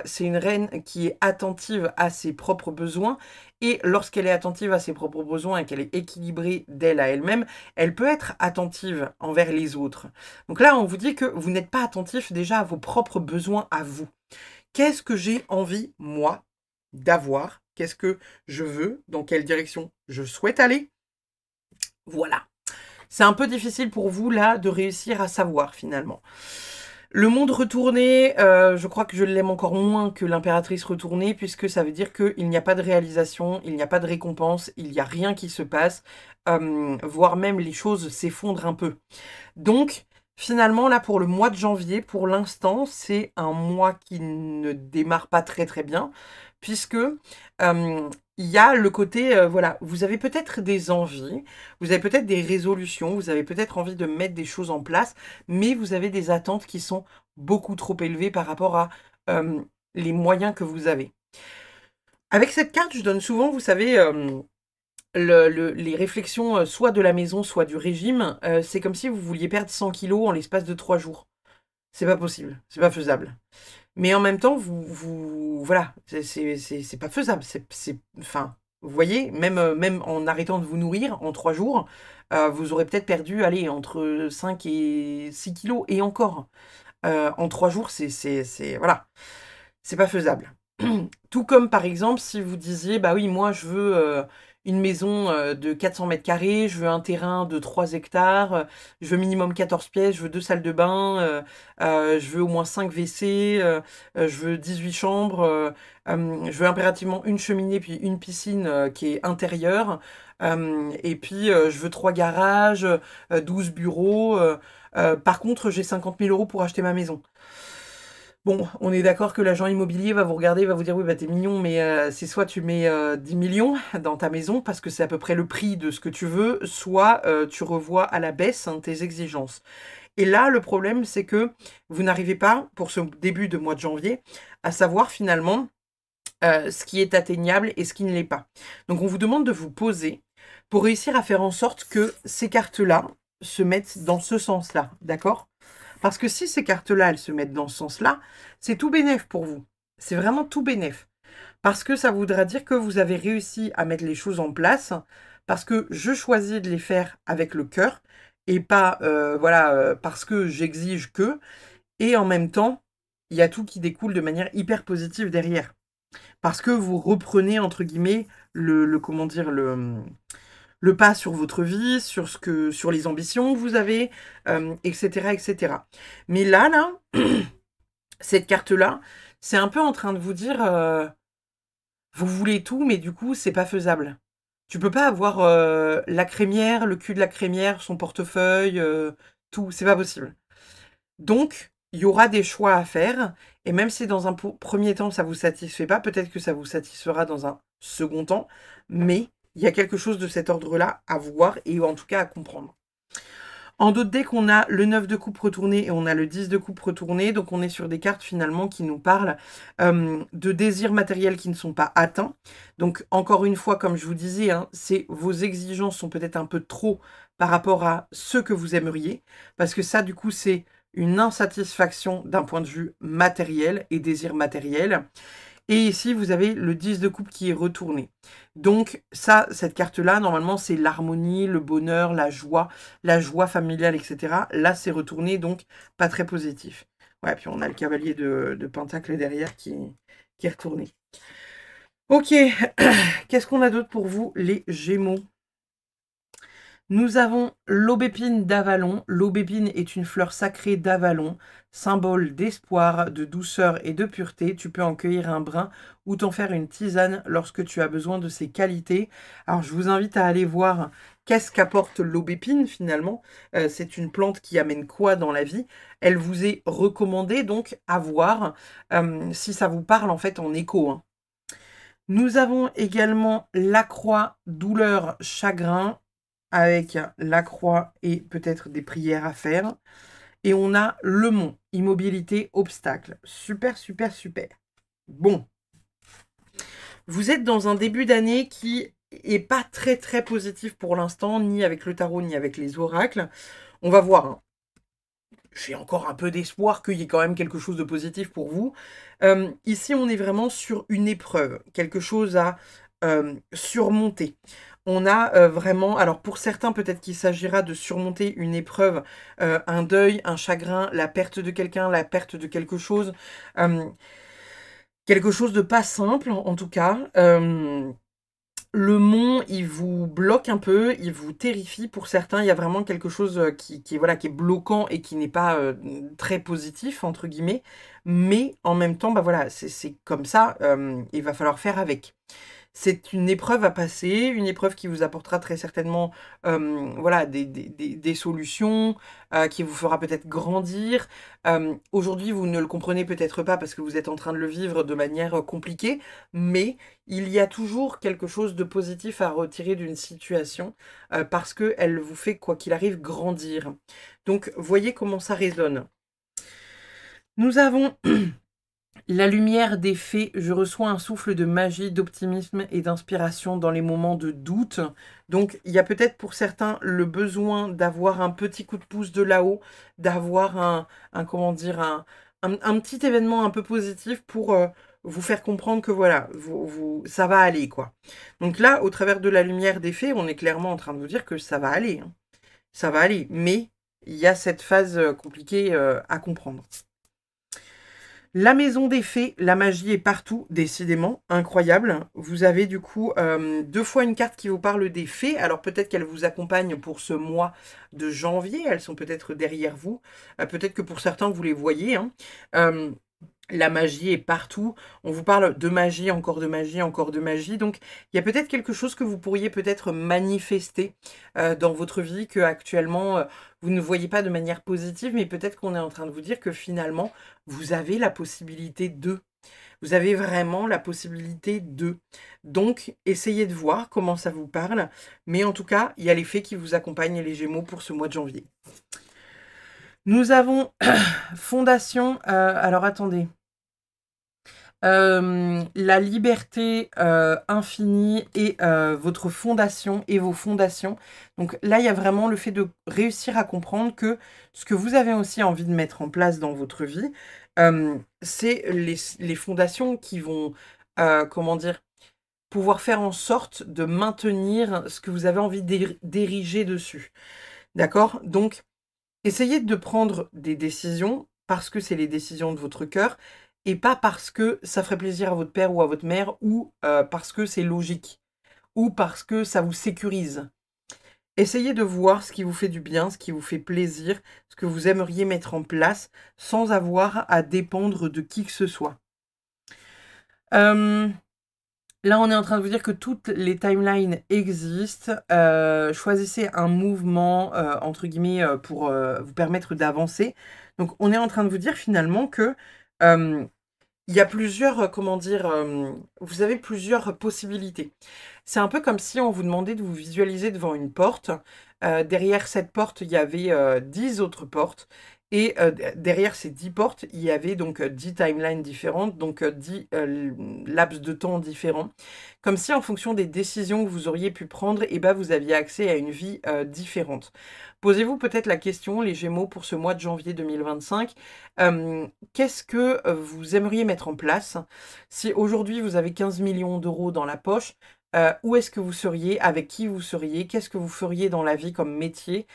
Speaker 1: c'est une reine qui est attentive à ses propres besoins. Et lorsqu'elle est attentive à ses propres besoins et qu'elle est équilibrée d'elle à elle-même, elle peut être attentive envers les autres. Donc là, on vous dit que vous n'êtes pas attentif déjà à vos propres besoins à vous. Qu'est-ce que j'ai envie, moi, d'avoir? Qu'est-ce que je veux? Dans quelle direction je souhaite aller? Voilà. C'est un peu difficile pour vous, là, de réussir à savoir, finalement. Le monde retourné, je crois que je l'aime encore moins que l'impératrice retournée, puisque ça veut dire qu'il n'y a pas de réalisation, il n'y a pas de récompense, il n'y a rien qui se passe, voire même les choses s'effondrent un peu. Donc, finalement, là, pour le mois de janvier, pour l'instant, c'est un mois qui ne démarre pas très très bien, puisque il y a le côté, voilà, vous avez peut-être des envies, vous avez peut-être des résolutions, vous avez peut-être envie de mettre des choses en place, mais vous avez des attentes qui sont beaucoup trop élevées par rapport à les moyens que vous avez. Avec cette carte, je donne souvent, vous savez, les réflexions soit de la maison, soit du régime. C'est comme si vous vouliez perdre 100 kilos en l'espace de 3 jours. C'est pas possible, c'est pas faisable. Mais en même temps, voilà, c'est pas faisable. Enfin, vous voyez, même en arrêtant de vous nourrir en 3 jours, vous aurez peut-être perdu, allez, entre 5 et 6 kilos, et encore. En 3 jours, voilà, c'est pas faisable. Tout comme, par exemple, si vous disiez, bah oui, moi, je veux une maison de 400 mètres carrés, je veux un terrain de 3 hectares, je veux minimum 14 pièces, je veux 2 salles de bain, je veux au moins 5 WC, je veux 18 chambres, je veux impérativement une cheminée puis une piscine qui est intérieure, et puis je veux 3 garages, 12 bureaux. Par contre, j'ai 50 000 € pour acheter ma maison. Bon, on est d'accord que l'agent immobilier va vous regarder, va vous dire oui, bah t'es mignon, mais c'est soit tu mets 10 millions dans ta maison parce que c'est à peu près le prix de ce que tu veux, soit tu revois à la baisse tes exigences. Et là, le problème, c'est que vous n'arrivez pas, pour ce début de mois de janvier, à savoir finalement ce qui est atteignable et ce qui ne l'est pas. Donc on vous demande de vous poser pour réussir à faire en sorte que ces cartes-là se mettent dans ce sens-là, d'accord ? Parce que si ces cartes-là, elles se mettent dans ce sens-là, c'est tout bénef pour vous. C'est vraiment tout bénef. Parce que ça voudra dire que vous avez réussi à mettre les choses en place, parce que je choisis de les faire avec le cœur, et pas, voilà, parce que j'exige que, et en même temps, il y a tout qui découle de manière hyper positive derrière. Parce que vous reprenez, entre guillemets, comment dire, le pas sur votre vie, sur les ambitions que vous avez, etc., etc. Mais là, cette carte-là, c'est un peu en train de vous dire, vous voulez tout, mais du coup, c'est pas faisable. Tu peux pas avoir la crémière, le cul de la crémière, son portefeuille, tout, c'est pas possible. Donc, il y aura des choix à faire, et même si dans un premier temps, ça vous satisfait pas, peut-être que ça vous satisfera dans un second temps, mais il y a quelque chose de cet ordre-là à voir, et en tout cas à comprendre. En d'autres decks, on a le 9 de coupe retourné et on a le 10 de coupe retourné. Donc on est sur des cartes finalement qui nous parlent de désirs matériels qui ne sont pas atteints. Donc encore une fois, comme je vous disais, hein, vos exigences sont peut-être un peu trop par rapport à ce que vous aimeriez. Parce que ça, du coup, c'est une insatisfaction d'un point de vue matériel et désir matériel. Et ici, vous avez le 10 de coupe qui est retourné. Donc ça, cette carte-là, normalement, c'est l'harmonie, le bonheur, la joie familiale, etc. Là, c'est retourné, donc pas très positif. Ouais, puis on a le cavalier de Pentacle derrière qui est retourné. Ok, qu'est-ce qu'on a d'autre pour vous, les Gémeaux ? Nous avons l'aubépine d'Avalon. L'aubépine est une fleur sacrée d'Avalon, symbole d'espoir, de douceur et de pureté. Tu peux en cueillir un brin ou t'en faire une tisane lorsque tu as besoin de ces qualités. Alors, je vous invite à aller voir qu'est-ce qu'apporte l'aubépine finalement. C'est une plante qui amène quoi dans la vie? Elle vous est recommandée, donc à voir si ça vous parle en fait en écho, hein. Nous avons également la croix, douleur, chagrin, avec la croix et peut-être des prières à faire. Et on a le mont, immobilité, obstacle. Super, super, super. Bon. Vous êtes dans un début d'année qui est pas très, très positif pour l'instant, ni avec le tarot, ni avec les oracles. On va voir, hein. J'ai encore un peu d'espoir qu'il y ait quand même quelque chose de positif pour vous. Ici, on est vraiment sur une épreuve, quelque chose à surmonter. On a vraiment, alors pour certains, peut-être qu'il s'agira de surmonter une épreuve, un deuil, un chagrin, la perte de quelqu'un, la perte de quelque chose de pas simple en tout cas. Le mont, il vous bloque un peu, il vous terrifie. Pour certains, il y a vraiment quelque chose voilà, qui est bloquant et qui n'est pas très positif, entre guillemets. Mais en même temps, bah voilà, c'est comme ça, il va falloir faire avec. c'est une épreuve à passer, une épreuve qui vous apportera très certainement voilà, des solutions, qui vous fera peut-être grandir. Aujourd'hui, vous ne le comprenez peut-être pas parce que vous êtes en train de le vivre de manière compliquée, mais il y a toujours quelque chose de positif à retirer d'une situation parce qu'elle vous fait, quoi qu'il arrive, grandir. Donc, voyez comment ça résonne. Nous avons la lumière des fées, je reçois un souffle de magie, d'optimisme et d'inspiration dans les moments de doute. Donc, il y a peut-être pour certains le besoin d'avoir un petit coup de pouce de là-haut, d'avoir comment dire, un petit événement un peu positif pour vous faire comprendre que voilà, ça va aller, quoi. Donc là, au travers de la lumière des fées, on est clairement en train de vous dire que ça va aller, hein. Ça va aller, mais il y a cette phase compliquée à comprendre. La maison des fées, la magie est partout, décidément, incroyable. Vous avez du coup 2 fois une carte qui vous parle des fées. Alors peut-être qu'elles vous accompagnent pour ce mois de janvier, elles sont peut-être derrière vous. Peut-être que pour certains, vous les voyez, hein. La magie est partout. On vous parle de magie, encore de magie, encore de magie. Donc, il y a peut-être quelque chose que vous pourriez peut-être manifester dans votre vie que actuellement vous ne voyez pas de manière positive, mais peut-être qu'on est en train de vous dire que finalement, vous avez la possibilité de. Vous avez vraiment la possibilité de. Donc, essayez de voir comment ça vous parle. Mais en tout cas, il y a les fées qui vous accompagnent, les Gémeaux, pour ce mois de janvier. Nous avons Fondation. Alors, attendez. La liberté infinie et votre fondation et vos fondations. Donc là, il y a vraiment le fait de réussir à comprendre que ce que vous avez aussi envie de mettre en place dans votre vie, c'est les fondations qui vont, comment dire, pouvoir faire en sorte de maintenir ce que vous avez envie d'ériger dessus. D'accord? Donc, essayez de prendre des décisions parce que c'est les décisions de votre cœur et pas parce que ça ferait plaisir à votre père ou à votre mère ou parce que c'est logique ou parce que ça vous sécurise. Essayez de voir ce qui vous fait du bien, ce qui vous fait plaisir, ce que vous aimeriez mettre en place sans avoir à dépendre de qui que ce soit. Là, on est en train de vous dire que toutes les timelines existent. Choisissez un mouvement, entre guillemets, pour vous permettre d'avancer. Donc, on est en train de vous dire finalement que il y a plusieurs, comment dire, vous avez plusieurs possibilités. C'est un peu comme si on vous demandait de vous visualiser devant une porte. Derrière cette porte, il y avait 10 autres portes. Et derrière ces 10 portes, il y avait donc 10 timelines différentes, donc 10 laps de temps différents. Comme si en fonction des décisions que vous auriez pu prendre, eh ben, vous aviez accès à une vie différente. Posez-vous peut-être la question, les Gémeaux, pour ce mois de janvier 2025, qu'est-ce que vous aimeriez mettre en place? Si aujourd'hui vous avez 15 millions d'euros dans la poche, où est-ce que vous seriez? Avec qui vous seriez? Qu'est-ce que vous feriez dans la vie comme métier?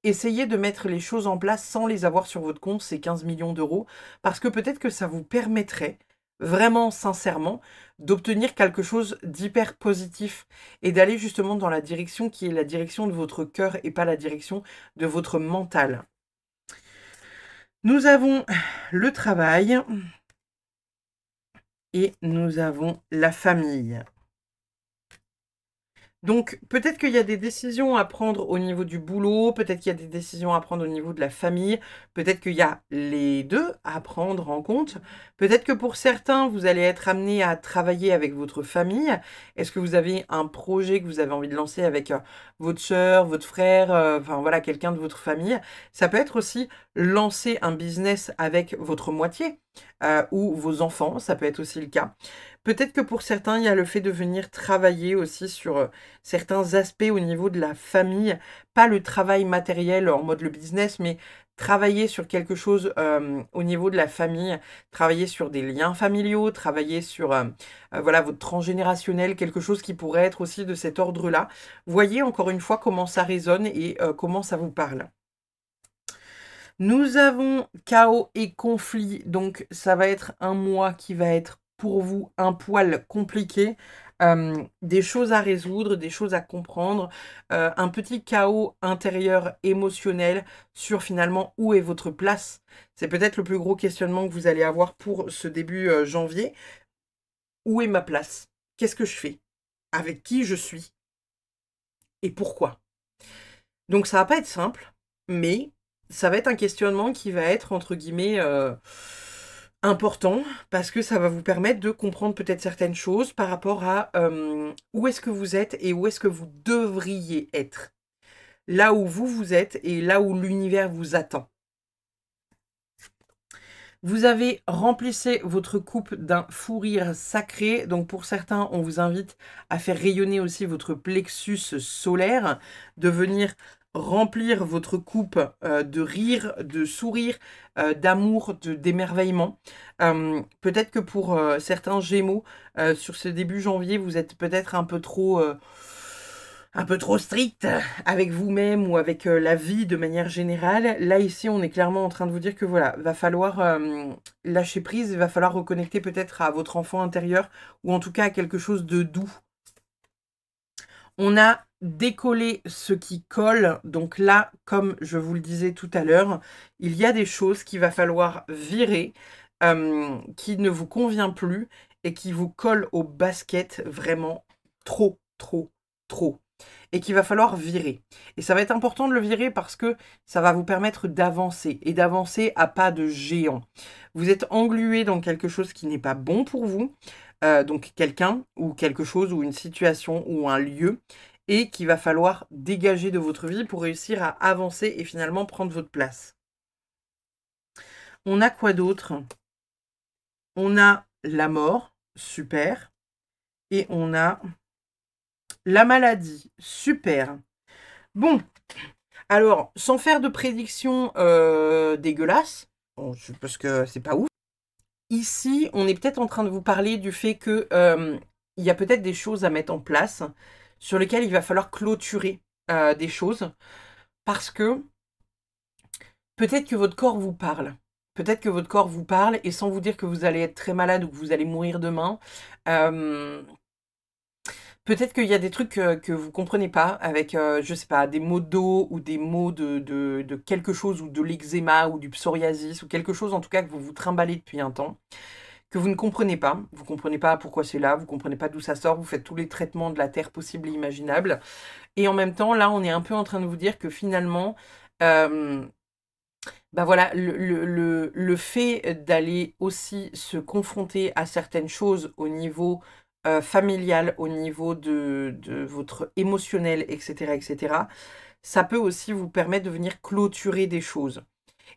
Speaker 1: Essayez de mettre les choses en place sans les avoir sur votre compte, ces 15 millions d'euros, parce que peut-être que ça vous permettrait, vraiment sincèrement, d'obtenir quelque chose d'hyper positif et d'aller justement dans la direction qui est la direction de votre cœur et pas la direction de votre mental. Nous avons le travail et nous avons la famille. Donc, peut-être qu'il y a des décisions à prendre au niveau du boulot, peut-être qu'il y a des décisions à prendre au niveau de la famille, peut-être qu'il y a les deux à prendre en compte. Peut-être que pour certains, vous allez être amené à travailler avec votre famille. Est-ce que vous avez un projet que vous avez envie de lancer avec votre sœur, votre frère, enfin voilà, quelqu'un de votre famille? Ça peut être aussi lancer un business avec votre moitié ou vos enfants, ça peut être aussi le cas. Peut-être que pour certains, il y a le fait de venir travailler aussi sur certains aspects au niveau de la famille, pas le travail matériel en mode le business, mais travailler sur quelque chose au niveau de la famille, travailler sur des liens familiaux, travailler sur voilà, votre transgénérationnel, quelque chose qui pourrait être aussi de cet ordre-là. Voyez encore une fois comment ça résonne et comment ça vous parle. Nous avons chaos et conflit, donc ça va être un mois qui va être pour vous un poil compliqué. Des choses à résoudre, des choses à comprendre, un petit chaos intérieur émotionnel sur finalement où est votre place. C'est peut-être le plus gros questionnement que vous allez avoir pour ce début janvier. Où est ma place? qu'est-ce que je fais? Avec qui je suis? Et pourquoi? Donc ça va pas être simple, mais ça va être un questionnement qui va être entre guillemets, important parce que ça va vous permettre de comprendre peut-être certaines choses par rapport à, où est-ce que vous êtes et où est-ce que vous devriez être. Là où vous êtes et là où l'univers vous attend. Vous avez remplissez votre coupe d'un fou rire sacré. Donc pour certains, on vous invite à faire rayonner aussi votre plexus solaire, de venir remplir votre coupe de rire, de sourire, d'amour, d'émerveillement. Peut-être que pour certains Gémeaux, sur ce début janvier, vous êtes peut-être un peu trop strict avec vous-même ou avec la vie de manière générale. Là, ici, on est clairement en train de vous dire que voilà, va falloir lâcher prise, il va falloir reconnecter peut-être à votre enfant intérieur ou en tout cas à quelque chose de doux. On a décollé ce qui colle. Donc là, comme je vous le disais tout à l'heure, il y a des choses qu'il va falloir virer, qui ne vous convient plus et qui vous collent au basket vraiment trop, trop, trop. Et qu'il va falloir virer. Et ça va être important de le virer parce que ça va vous permettre d'avancer et d'avancer à pas de géant. Vous êtes englué dans quelque chose qui n'est pas bon pour vous, donc quelqu'un ou quelque chose ou une situation ou un lieu, et qu'il va falloir dégager de votre vie pour réussir à avancer et finalement prendre votre place. On a quoi d'autre? On a la mort, super, et on a la maladie, super. Bon, alors, sans faire de prédictions dégueulasses, parce que c'est pas ouf, ici, on est peut-être en train de vous parler du fait que il y a peut-être des choses à mettre en place sur lesquelles il va falloir clôturer des choses, parce que peut-être que votre corps vous parle. Peut-être que votre corps vous parle, et sans vous dire que vous allez être très malade ou que vous allez mourir demain, peut-être qu'il y a des trucs que vous comprenez pas avec, je sais pas, des mots d'eau ou des mots de quelque chose ou de l'eczéma ou du psoriasis ou quelque chose en tout cas que vous vous trimballez depuis un temps, que vous ne comprenez pas. Vous comprenez pas pourquoi c'est là, vous comprenez pas d'où ça sort, vous faites tous les traitements de la terre possibles et imaginables. Et en même temps, là, on est un peu en train de vous dire que finalement, bah voilà, le fait d'aller aussi se confronter à certaines choses au niveau familial, au niveau de votre émotionnel, etc., ça peut aussi vous permettre de venir clôturer des choses.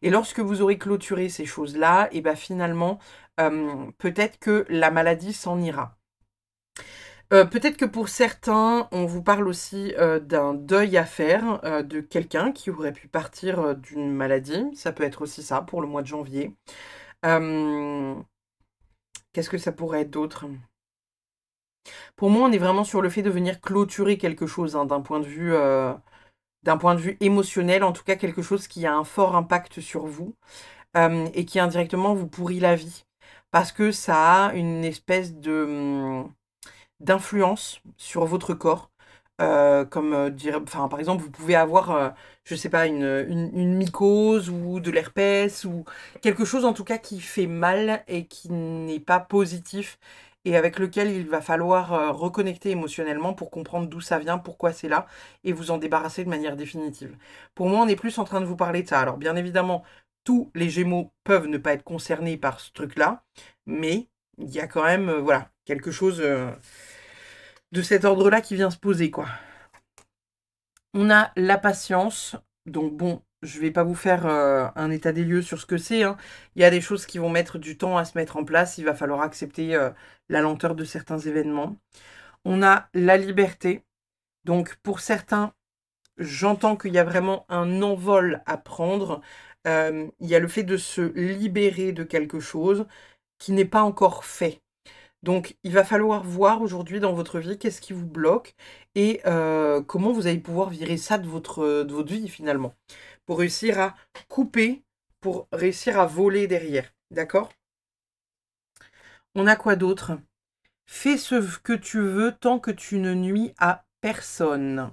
Speaker 1: Et lorsque vous aurez clôturé ces choses-là, et ben finalement, peut-être que la maladie s'en ira. Peut-être que pour certains, on vous parle aussi d'un deuil à faire de quelqu'un qui aurait pu partir d'une maladie. Ça peut être aussi ça pour le mois de janvier. Qu'est-ce que ça pourrait être d'autre? Pour moi, on est vraiment sur le fait de venir clôturer quelque chose hein, d'un point de vue émotionnel, en tout cas quelque chose qui a un fort impact sur vous et qui indirectement vous pourrit la vie. Parce que ça a une espèce d'influence sur votre corps. Comme enfin, par exemple, vous pouvez avoir, je sais pas, une mycose ou de l'herpès ou quelque chose en tout cas qui fait mal et qui n'est pas positif et avec lequel il va falloir reconnecter émotionnellement pour comprendre d'où ça vient, pourquoi c'est là et vous en débarrasser de manière définitive. Pour moi, on est plus en train de vous parler de ça. Alors, bien évidemment, tous les Gémeaux peuvent ne pas être concernés par ce truc-là, mais il y a quand même, voilà, quelque chose de cet ordre-là qui vient se poser, quoi. On a la patience. Donc bon, je vais pas vous faire un état des lieux sur ce que c'est. Hein. Il y a des choses qui vont mettre du temps à se mettre en place. Il va falloir accepter la lenteur de certains événements. On a la liberté. Donc pour certains, j'entends qu'il y a vraiment un envol à prendre. Il y a le fait de se libérer de quelque chose qui n'est pas encore fait. Donc, il va falloir voir aujourd'hui dans votre vie qu'est-ce qui vous bloque et comment vous allez pouvoir virer ça de votre vie finalement. Pour réussir à couper, pour réussir à voler derrière. D'accord? On a quoi d'autre? Fais ce que tu veux tant que tu ne nuis à personne.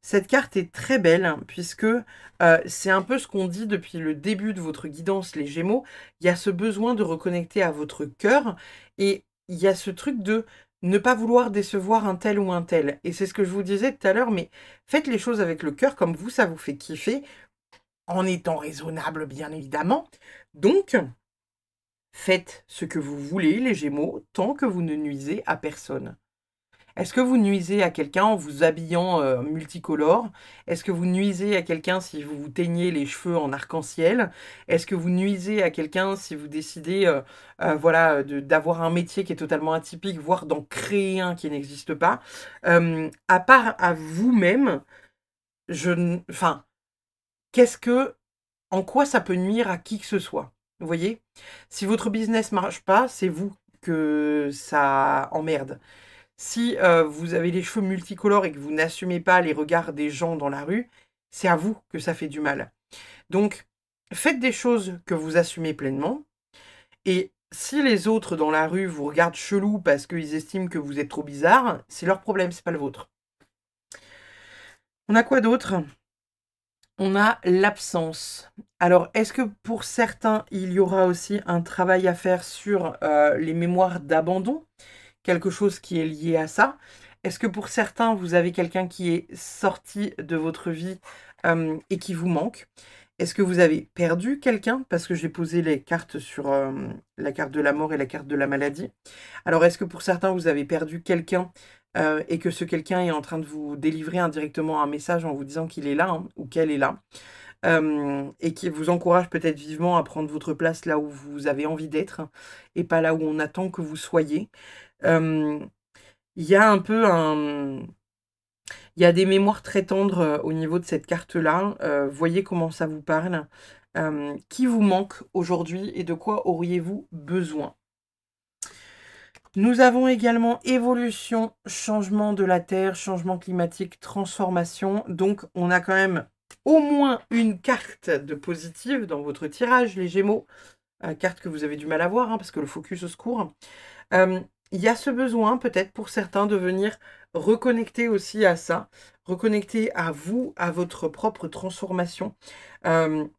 Speaker 1: Cette carte est très belle hein, puisque c'est un peu ce qu'on dit depuis le début de votre guidance, les Gémeaux. Il y a ce besoin de reconnecter à votre cœur et il y a ce truc de ne pas vouloir décevoir un tel ou un tel. Et c'est ce que je vous disais tout à l'heure, mais faites les choses avec le cœur comme vous, ça vous fait kiffer, en étant raisonnable, bien évidemment. Donc, faites ce que vous voulez, les Gémeaux, tant que vous ne nuisez à personne. Est-ce que vous nuisez à quelqu'un en vous habillant multicolore? Est-ce que vous nuisez à quelqu'un si vous vous teignez les cheveux en arc-en-ciel? Est-ce que vous nuisez à quelqu'un si vous décidez voilà, d'avoir un métier qui est totalement atypique, voire d'en créer un qui n'existe pas? À part à vous-même, enfin, en quoi ça peut nuire à qui que ce soit? Vous voyez? Si votre business marche pas, c'est vous que ça emmerde. Si vous avez les cheveux multicolores et que vous n'assumez pas les regards des gens dans la rue, c'est à vous que ça fait du mal. Donc, faites des choses que vous assumez pleinement. Et si les autres dans la rue vous regardent chelou parce qu'ils estiment que vous êtes trop bizarre, c'est leur problème, c'est pas le vôtre. On a quoi d'autre? On a l'absence. Alors, est-ce que pour certains, il y aura aussi un travail à faire sur les mémoires d'abandon? Quelque chose qui est lié à ça? Est-ce que pour certains, vous avez quelqu'un qui est sorti de votre vie et qui vous manque? Est-ce que vous avez perdu quelqu'un? Parce que j'ai posé les cartes sur la carte de la mort et la carte de la maladie. Alors, est-ce que pour certains, vous avez perdu quelqu'un et que ce quelqu'un est en train de vous délivrer indirectement un message en vous disant qu'il est là ou qu'elle est là et qui vous encourage peut-être vivement à prendre votre place là où vous avez envie d'être et pas là où on attend que vous soyez. Il y a un peu il y a des mémoires très tendres au niveau de cette carte-là. Voyez comment ça vous parle. Qui vous manque aujourd'hui et de quoi auriez-vous besoin? Nous avons également évolution, changement de la Terre, changement climatique, transformation. Donc, on a quand même au moins une carte de positive dans votre tirage, les Gémeaux. Carte que vous avez du mal à voir, hein, parce que le focus au secours. Il y a ce besoin, peut-être pour certains, de venir reconnecter aussi à ça, reconnecter à vous, à votre propre transformation. Il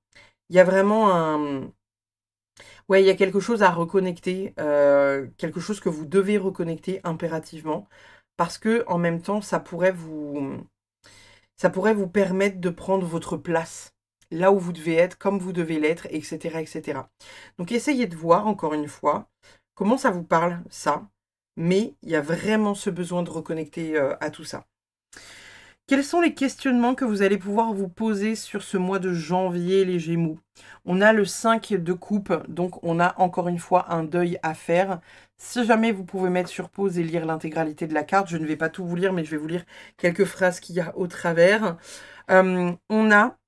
Speaker 1: y a vraiment ouais, il y a quelque chose à reconnecter, quelque chose que vous devez reconnecter impérativement, parce que en même temps, ça pourrait vous permettre de prendre votre place, là où vous devez être, comme vous devez l'être, etc., etc. Donc essayez de voir, encore une fois, comment ça vous parle, ça, mais il y a vraiment ce besoin de reconnecter à tout ça. Quels sont les questionnements que vous allez pouvoir vous poser sur ce mois de janvier, les Gémeaux? On a le 5 de coupe, donc on a encore une fois un deuil à faire. Si jamais vous pouvez mettre sur pause et lire l'intégralité de la carte, je ne vais pas tout vous lire, mais je vais vous lire quelques phrases qu'il y a au travers. On a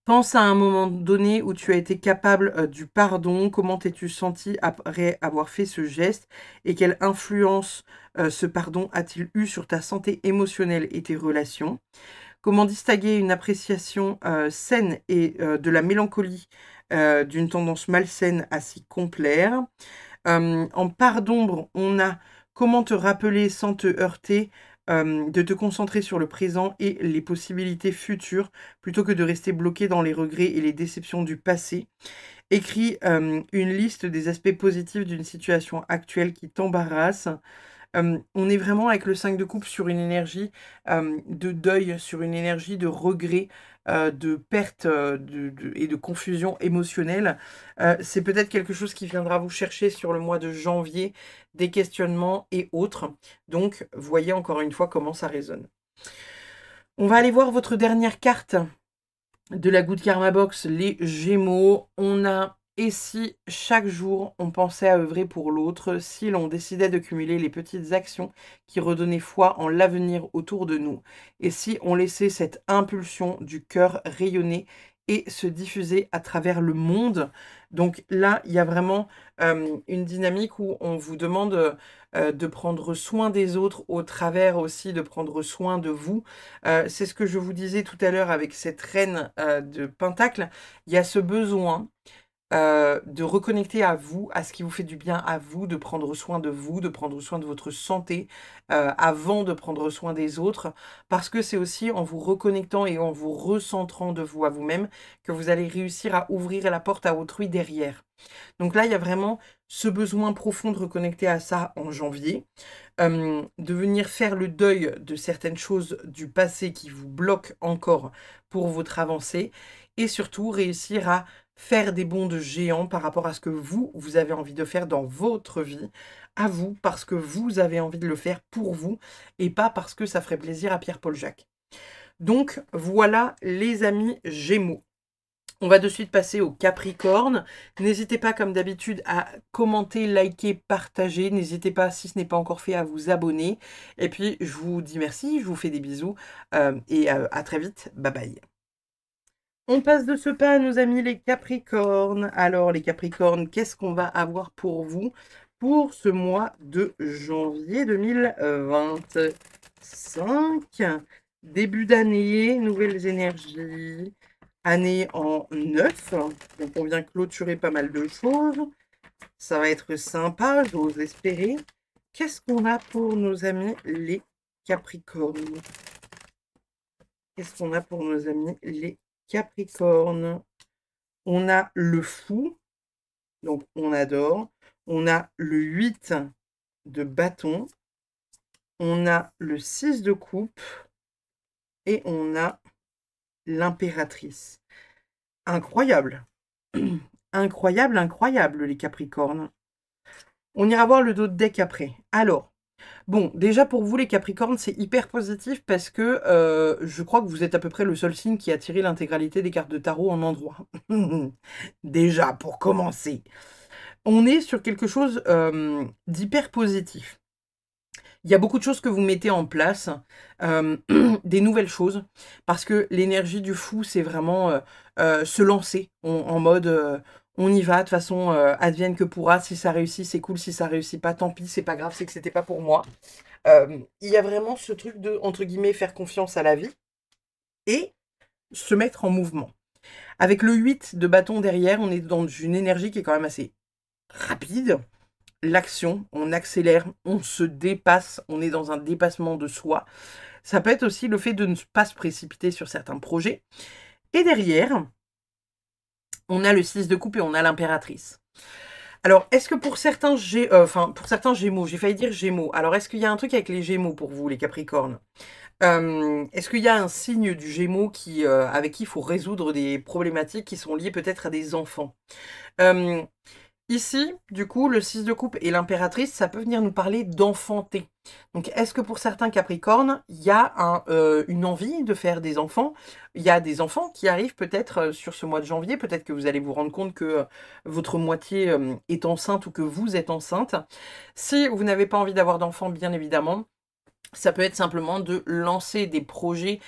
Speaker 1: pense à un moment donné où tu as été capable du pardon. Comment t'es-tu senti après avoir fait ce geste? Et quelle influence ce pardon a-t-il eu sur ta santé émotionnelle et tes relations? Comment distinguer une appréciation saine et de la mélancolie d'une tendance malsaine à s'y complaire? En part d'ombre, on a comment te rappeler sans te heurter, de te concentrer sur le présent et les possibilités futures, plutôt que de rester bloqué dans les regrets et les déceptions du passé. Écris une liste des aspects positifs d'une situation actuelle qui t'embarrasse. On est vraiment avec le 5 de coupe sur une énergie de deuil, sur une énergie de regret, de perte et de confusion émotionnelle. C'est peut-être quelque chose qui viendra vous chercher sur le mois de janvier, des questionnements et autres. Donc, voyez encore une fois comment ça résonne. On va aller voir votre dernière carte de la Good Karma Box, les Gémeaux. On a et si chaque jour on pensait à œuvrer pour l'autre, si l'on décidait de cumuler les petites actions qui redonnaient foi en l'avenir autour de nous, et si on laissait cette impulsion du cœur rayonner et se diffuser à travers le monde. Donc là, il y a vraiment une dynamique où on vous demande de prendre soin des autres au travers aussi de prendre soin de vous. C'est ce que je vous disais tout à l'heure avec cette reine de Pentacle. Il y a ce besoin de reconnecter à vous, à ce qui vous fait du bien à vous, de prendre soin de vous, de prendre soin de votre santé, avant de prendre soin des autres. Parce que c'est aussi en vous reconnectant et en vous recentrant de vous à vous-même que vous allez réussir à ouvrir la porte à autrui derrière. Donc là, il y a vraiment ce besoin profond de reconnecter à ça en janvier, de venir faire le deuil de certaines choses du passé qui vous bloquent encore pour votre avancée et surtout réussir à faire des bonds de géant par rapport à ce que vous avez envie de faire dans votre vie, à vous, parce que vous avez envie de le faire pour vous et pas parce que ça ferait plaisir à Pierre-Paul Jacques. Donc voilà les amis Gémeaux. On va de suite passer au Capricorne. N'hésitez pas, comme d'habitude, à commenter, liker, partager. N'hésitez pas, si ce n'est pas encore fait, à vous abonner. Et puis, je vous dis merci, je vous fais des bisous. Et à très vite. Bye bye. On passe de ce pas à nos amis les Capricornes. Alors, les Capricornes, qu'est-ce qu'on va avoir pour vous pour ce mois de janvier 2025? Début d'année, nouvelles énergies. Année en 9, donc on vient clôturer pas mal de choses. Ça va être sympa, j'ose espérer. Qu'est-ce qu'on a pour nos amis les Capricornes? Qu'est-ce qu'on a pour nos amis les Capricornes? On a le fou, donc on adore. On a le 8 de bâton. On a le 6 de coupe. Et on a l'impératrice. Incroyable. Incroyable, incroyable, les Capricornes. On ira voir le dos de deck après. Alors, bon, déjà pour vous, les Capricornes, c'est hyper positif parce que je crois que vous êtes à peu près le seul signe qui a tiré l'intégralité des cartes de tarot en endroit. Déjà, pour commencer. On est sur quelque chose d'hyper positif. Il y a beaucoup de choses que vous mettez en place, des nouvelles choses, parce que l'énergie du fou, c'est vraiment se lancer en mode on y va, de toute façon, advienne que pourra. Si ça réussit, c'est cool. Si ça réussit pas, tant pis, c'est pas grave, c'est que c'était pas pour moi. Il y a vraiment ce truc de, entre guillemets, faire confiance à la vie et se mettre en mouvement. Avec le 8 de bâton derrière, on est dans une énergie qui est quand même assez rapide. L'action, on accélère, on se dépasse, on est dans un dépassement de soi. Ça peut être aussi le fait de ne pas se précipiter sur certains projets. Et derrière, on a le 6 de coupe et on a l'impératrice. Alors, est-ce que pour certains, pour certains Gémeaux, j'ai failli dire Gémeaux. Alors, est-ce qu'il y a un truc avec les Gémeaux pour vous, les Capricornes? Est-ce qu'il y a un signe du Gémeaux qui, avec qui il faut résoudre des problématiques qui sont liées peut-être à des enfants? Ici, du coup, le 6 de coupe et l'impératrice, ça peut venir nous parler d'enfanter. Donc, est-ce que pour certains Capricornes, il y a une envie de faire des enfants? Il y a des enfants qui arrivent peut-être sur ce mois de janvier. Peut-être que vous allez vous rendre compte que votre moitié est enceinte ou que vous êtes enceinte. Si vous n'avez pas envie d'avoir d'enfants, bien évidemment, ça peut être simplement de lancer des projets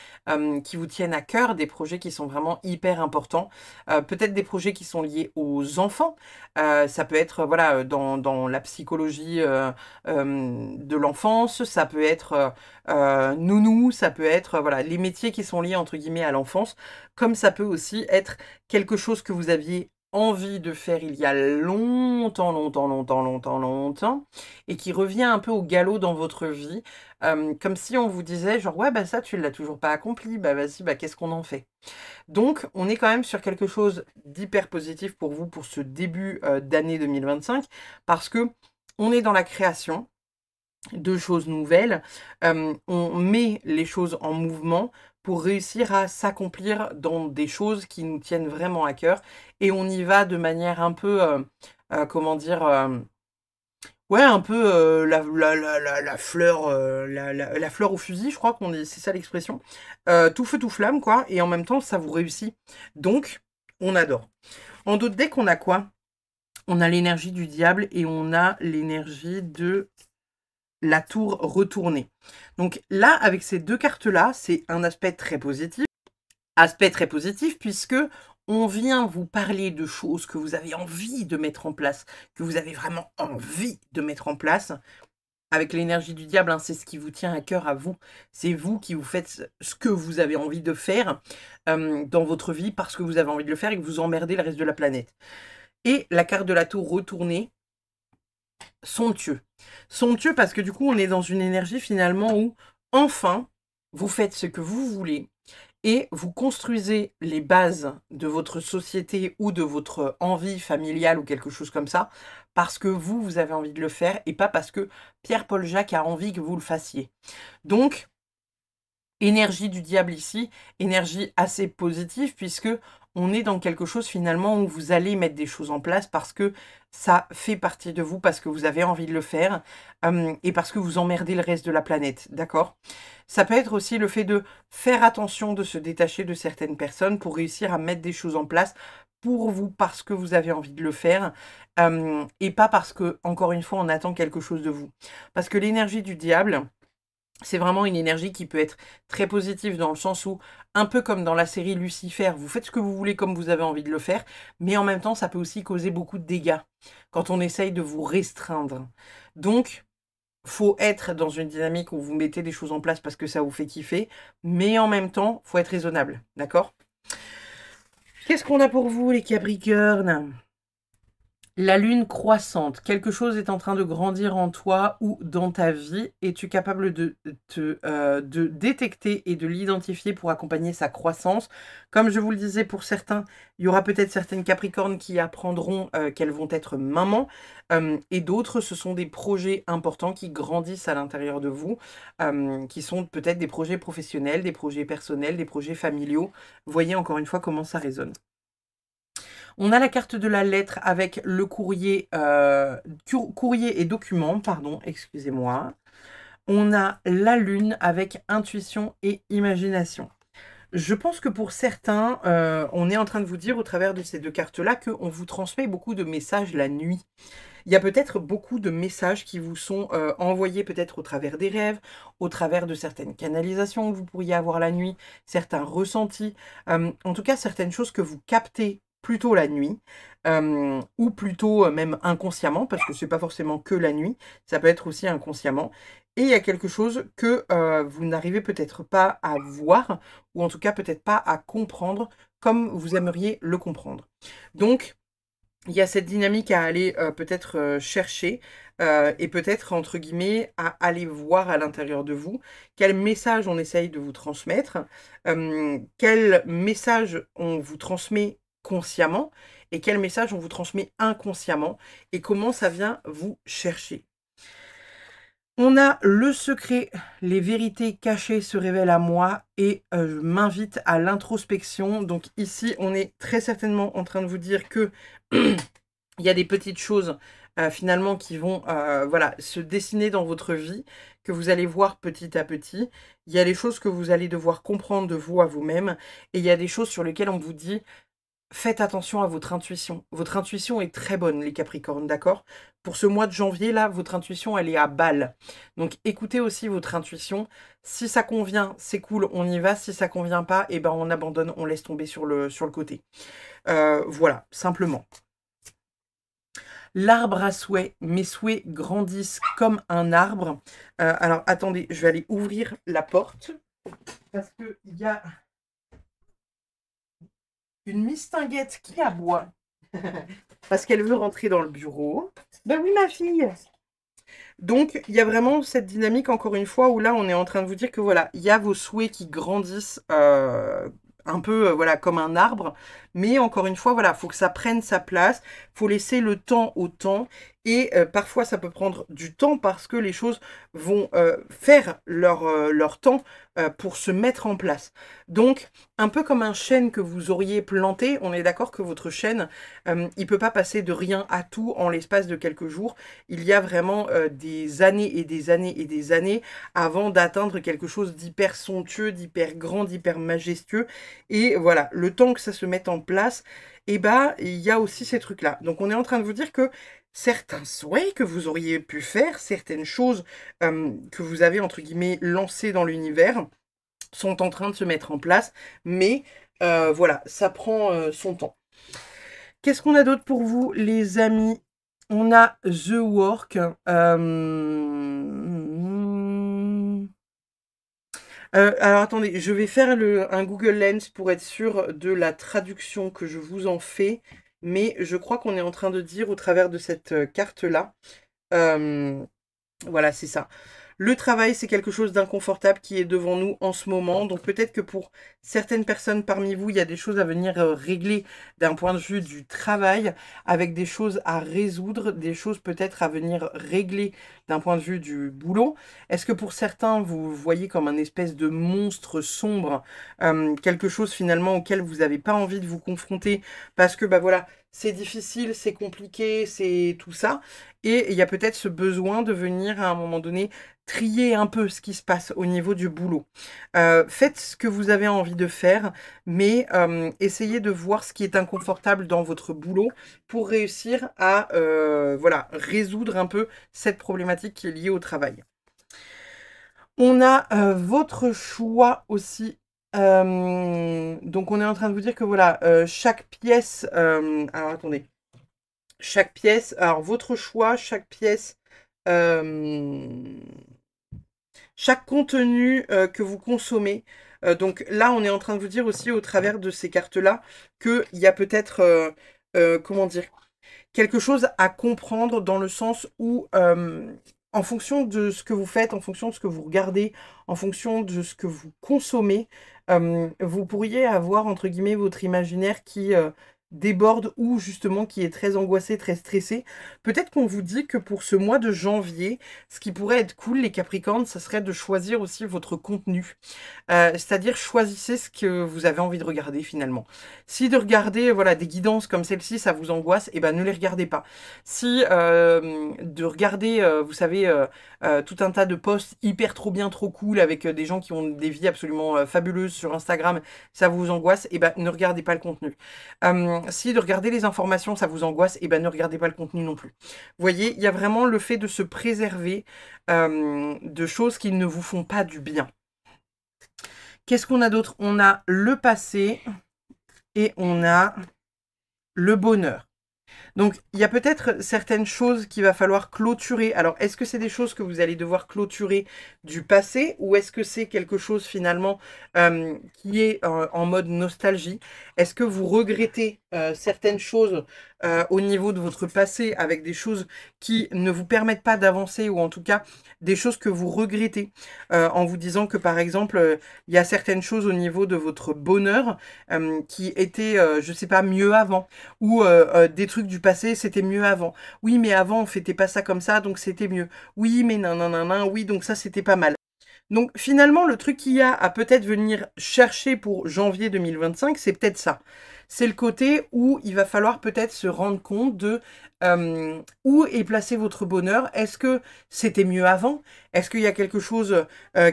Speaker 1: qui vous tiennent à cœur, des projets qui sont vraiment hyper importants. Peut-être des projets qui sont liés aux enfants. Ça peut être voilà, dans la psychologie de l'enfance. Ça peut être nounou. Ça peut être voilà, les métiers qui sont liés entre guillemets à l'enfance. Comme ça peut aussi être quelque chose que vous aviez envie de faire il y a longtemps, longtemps, et qui revient un peu au galop dans votre vie. Comme si on vous disait genre ouais bah ça tu l'as toujours pas accompli, bah vas-y bah qu'est-ce qu'on en fait? Donc on est quand même sur quelque chose d'hyper positif pour vous pour ce début d'année 2025 parce que on est dans la création de choses nouvelles, on met les choses en mouvement pour réussir à s'accomplir dans des choses qui nous tiennent vraiment à cœur et on y va de manière un peu comment dire ouais, un peu la fleur, la fleur au fusil, je crois qu'on est, c'est ça l'expression. Tout feu, tout flamme, quoi. Et en même temps, ça vous réussit. Donc, on adore. En d'autres decks, on a quoi? On a l'énergie du diable et on a l'énergie de la tour retournée. Donc là, avec ces deux cartes-là, c'est un aspect très positif. Aspect très positif puisque on vient vous parler de choses que vous avez envie de mettre en place, que vous avez vraiment envie de mettre en place. Avec l'énergie du diable, hein, c'est ce qui vous tient à cœur à vous. C'est vous qui vous faites ce que vous avez envie de faire dans votre vie parce que vous avez envie de le faire et que vous emmerdez le reste de la planète. Et la carte de la tour retournée, somptueux. Somptueux parce que du coup, on est dans une énergie finalement où, enfin, vous faites ce que vous voulez et vous construisez les bases de votre société ou de votre envie familiale ou quelque chose comme ça, parce que vous avez envie de le faire et pas parce que Pierre-Paul Jacques a envie que vous le fassiez. Donc, énergie du diable ici, énergie assez positive puisque on est dans quelque chose finalement où vous allez mettre des choses en place parce que ça fait partie de vous, parce que vous avez envie de le faire et parce que vous emmerdez le reste de la planète, d'accord? Ça peut être aussi le fait de faire attention, de se détacher de certaines personnes pour réussir à mettre des choses en place pour vous, parce que vous avez envie de le faire et pas parce que, encore une fois, on attend quelque chose de vous. Parce que l'énergie du diable, c'est vraiment une énergie qui peut être très positive dans le sens où, un peu comme dans la série Lucifer, vous faites ce que vous voulez comme vous avez envie de le faire, mais en même temps, ça peut aussi causer beaucoup de dégâts quand on essaye de vous restreindre. Donc, faut être dans une dynamique où vous mettez des choses en place parce que ça vous fait kiffer, mais en même temps, faut être raisonnable, d'accord? Qu'est-ce qu'on a pour vous, les Capricornes? La lune croissante, quelque chose est en train de grandir en toi ou dans ta vie. Es-tu capable de détecter et de l'identifier pour accompagner sa croissance? Comme je vous le disais, pour certains, il y aura peut-être certaines Capricornes qui apprendront qu'elles vont être mamans. Et d'autres, ce sont des projets importants qui grandissent à l'intérieur de vous, qui sont peut-être des projets professionnels, des projets personnels, des projets familiaux. Voyez encore une fois comment ça résonne. On a la carte de la lettre avec le courrier, courrier et document, pardon, excusez-moi. On a la lune avec intuition et imagination. Je pense que pour certains, on est en train de vous dire au travers de ces deux cartes-là qu'on vous transmet beaucoup de messages la nuit. Il y a peut-être beaucoup de messages qui vous sont envoyés peut-être au travers des rêves, au travers de certaines canalisations que vous pourriez avoir la nuit, certains ressentis, en tout cas certaines choses que vous captez plutôt la nuit, ou plutôt même inconsciemment, parce que c'est pas forcément que la nuit, ça peut être aussi inconsciemment. Et il y a quelque chose que vous n'arrivez peut-être pas à voir, ou en tout cas peut-être pas à comprendre comme vous aimeriez le comprendre. Donc, il y a cette dynamique à aller peut-être chercher et peut-être, entre guillemets, à aller voir à l'intérieur de vous quel message on essaye de vous transmettre, quel message on vous transmet consciemment et quel message on vous transmet inconsciemment et comment ça vient vous chercher. On a le secret, les vérités cachées se révèlent à moi et je m'invite à l'introspection. Donc ici, on est très certainement en train de vous dire que il y a des petites choses finalement qui vont voilà, se dessiner dans votre vie, que vous allez voir petit à petit. Il y a des choses que vous allez devoir comprendre de vous à vous-même. Et il y a des choses sur lesquelles on vous dit, faites attention à votre intuition. Votre intuition est très bonne, les Capricornes, d'accord? Pour ce mois de janvier, là, votre intuition, elle est à balle. Donc écoutez aussi votre intuition. Si ça convient, c'est cool, on y va. Si ça convient pas, eh ben, on abandonne, on laisse tomber sur le côté. Voilà, simplement. L'arbre à souhait, mes souhaits grandissent comme un arbre. Alors, attendez, je vais aller ouvrir la porte. Parce qu'il y a une mistinguette qui aboie. Parce qu'elle veut rentrer dans le bureau. Ben oui, ma fille. Donc, il y a vraiment cette dynamique, encore une fois, où là, on est en train de vous dire que voilà, il y a vos souhaits qui grandissent un peu voilà, comme un arbre. Mais encore une fois, voilà, il faut que ça prenne sa place. Il faut laisser le temps au temps. Et parfois, ça peut prendre du temps parce que les choses vont faire leur temps pour se mettre en place. Donc, un peu comme un chêne que vous auriez planté, on est d'accord que votre chêne, il ne peut pas passer de rien à tout en l'espace de quelques jours. Il y a vraiment des années et des années et des années avant d'atteindre quelque chose d'hyper somptueux, d'hyper grand, d'hyper majestueux. Et voilà, le temps que ça se mette en place, et bah, il y a aussi ces trucs-là. Donc, on est en train de vous dire que certains souhaits que vous auriez pu faire, certaines choses que vous avez, entre guillemets, lancées dans l'univers, sont en train de se mettre en place. Mais voilà, ça prend son temps. Qu'est-ce qu'on a d'autre pour vous, les amis? On a The Work. Alors attendez, je vais faire un Google Lens pour être sûr de la traduction que je vous en fais. mais je crois qu'on est en train de dire au travers de cette carte-là, voilà, c'est ça. Le travail, c'est quelque chose d'inconfortable qui est devant nous en ce moment. Donc peut-être que pour certaines personnes parmi vous, il y a des choses à venir régler d'un point de vue du travail, avec des choses à résoudre, des choses peut-être à venir régler d'un point de vue du boulot. Est-ce que pour certains, vous voyez comme un espèce de monstre sombre, quelque chose finalement auquel vous n'avez pas envie de vous confronter parce que bah voilà, c'est difficile, c'est compliqué, c'est tout ça. Et il y a peut-être ce besoin de venir à un moment donné trier un peu ce qui se passe au niveau du boulot. Faites ce que vous avez envie de faire, mais essayez de voir ce qui est inconfortable dans votre boulot pour réussir à voilà, résoudre un peu cette problématique qui est liée au travail. On a votre choix aussi. Donc on est en train de vous dire que voilà, chaque pièce... alors attendez. Chaque pièce, alors votre choix, chaque pièce... chaque contenu que vous consommez. Donc là, on est en train de vous dire aussi au travers de ces cartes-là qu'il y a peut-être, comment dire, quelque chose à comprendre dans le sens où, en fonction de ce que vous faites, en fonction de ce que vous regardez, en fonction de ce que vous consommez, vous pourriez avoir, entre guillemets, votre imaginaire qui déborde ou justement qui est très angoissé, très stressé. Peut-être qu'on vous dit que pour ce mois de janvier, ce qui pourrait être cool, les Capricornes, ça serait de choisir aussi votre contenu. C'est-à-dire choisissez ce que vous avez envie de regarder finalement. Si de regarder voilà, des guidances comme celle-ci, ça vous angoisse, eh ben ne les regardez pas. Si de regarder, vous savez, tout un tas de posts hyper trop bien, trop cool, avec des gens qui ont des vies absolument fabuleuses sur Instagram, ça vous angoisse, eh ben ne regardez pas le contenu. Si de regarder les informations, ça vous angoisse, eh ben ne regardez pas le contenu non plus. Vous voyez, il y a vraiment le fait de se préserver de choses qui ne vous font pas du bien. Qu'est-ce qu'on a d'autre? On a le passé et on a le bonheur. Donc, il y a peut-être certaines choses qu'il va falloir clôturer. Alors, est-ce que c'est des choses que vous allez devoir clôturer du passé ou est-ce que c'est quelque chose finalement qui est en mode nostalgie? Est-ce que vous regrettez certaines choses au niveau de votre passé avec des choses qui ne vous permettent pas d'avancer ou en tout cas des choses que vous regrettez en vous disant que par exemple, il y a certaines choses au niveau de votre bonheur qui étaient, je sais pas, mieux avant ou des trucs du passé, c'était mieux avant. Oui, mais avant, on fêtait pas ça comme ça, donc c'était mieux. Oui, mais non, non, non, non, oui, donc ça, c'était pas mal. Donc finalement, le truc qu'il y a à peut-être venir chercher pour janvier 2025, c'est peut-être ça. C'est le côté où il va falloir peut-être se rendre compte de où est placé votre bonheur. Est-ce que c'était mieux avant? Est-ce qu'il y a quelque chose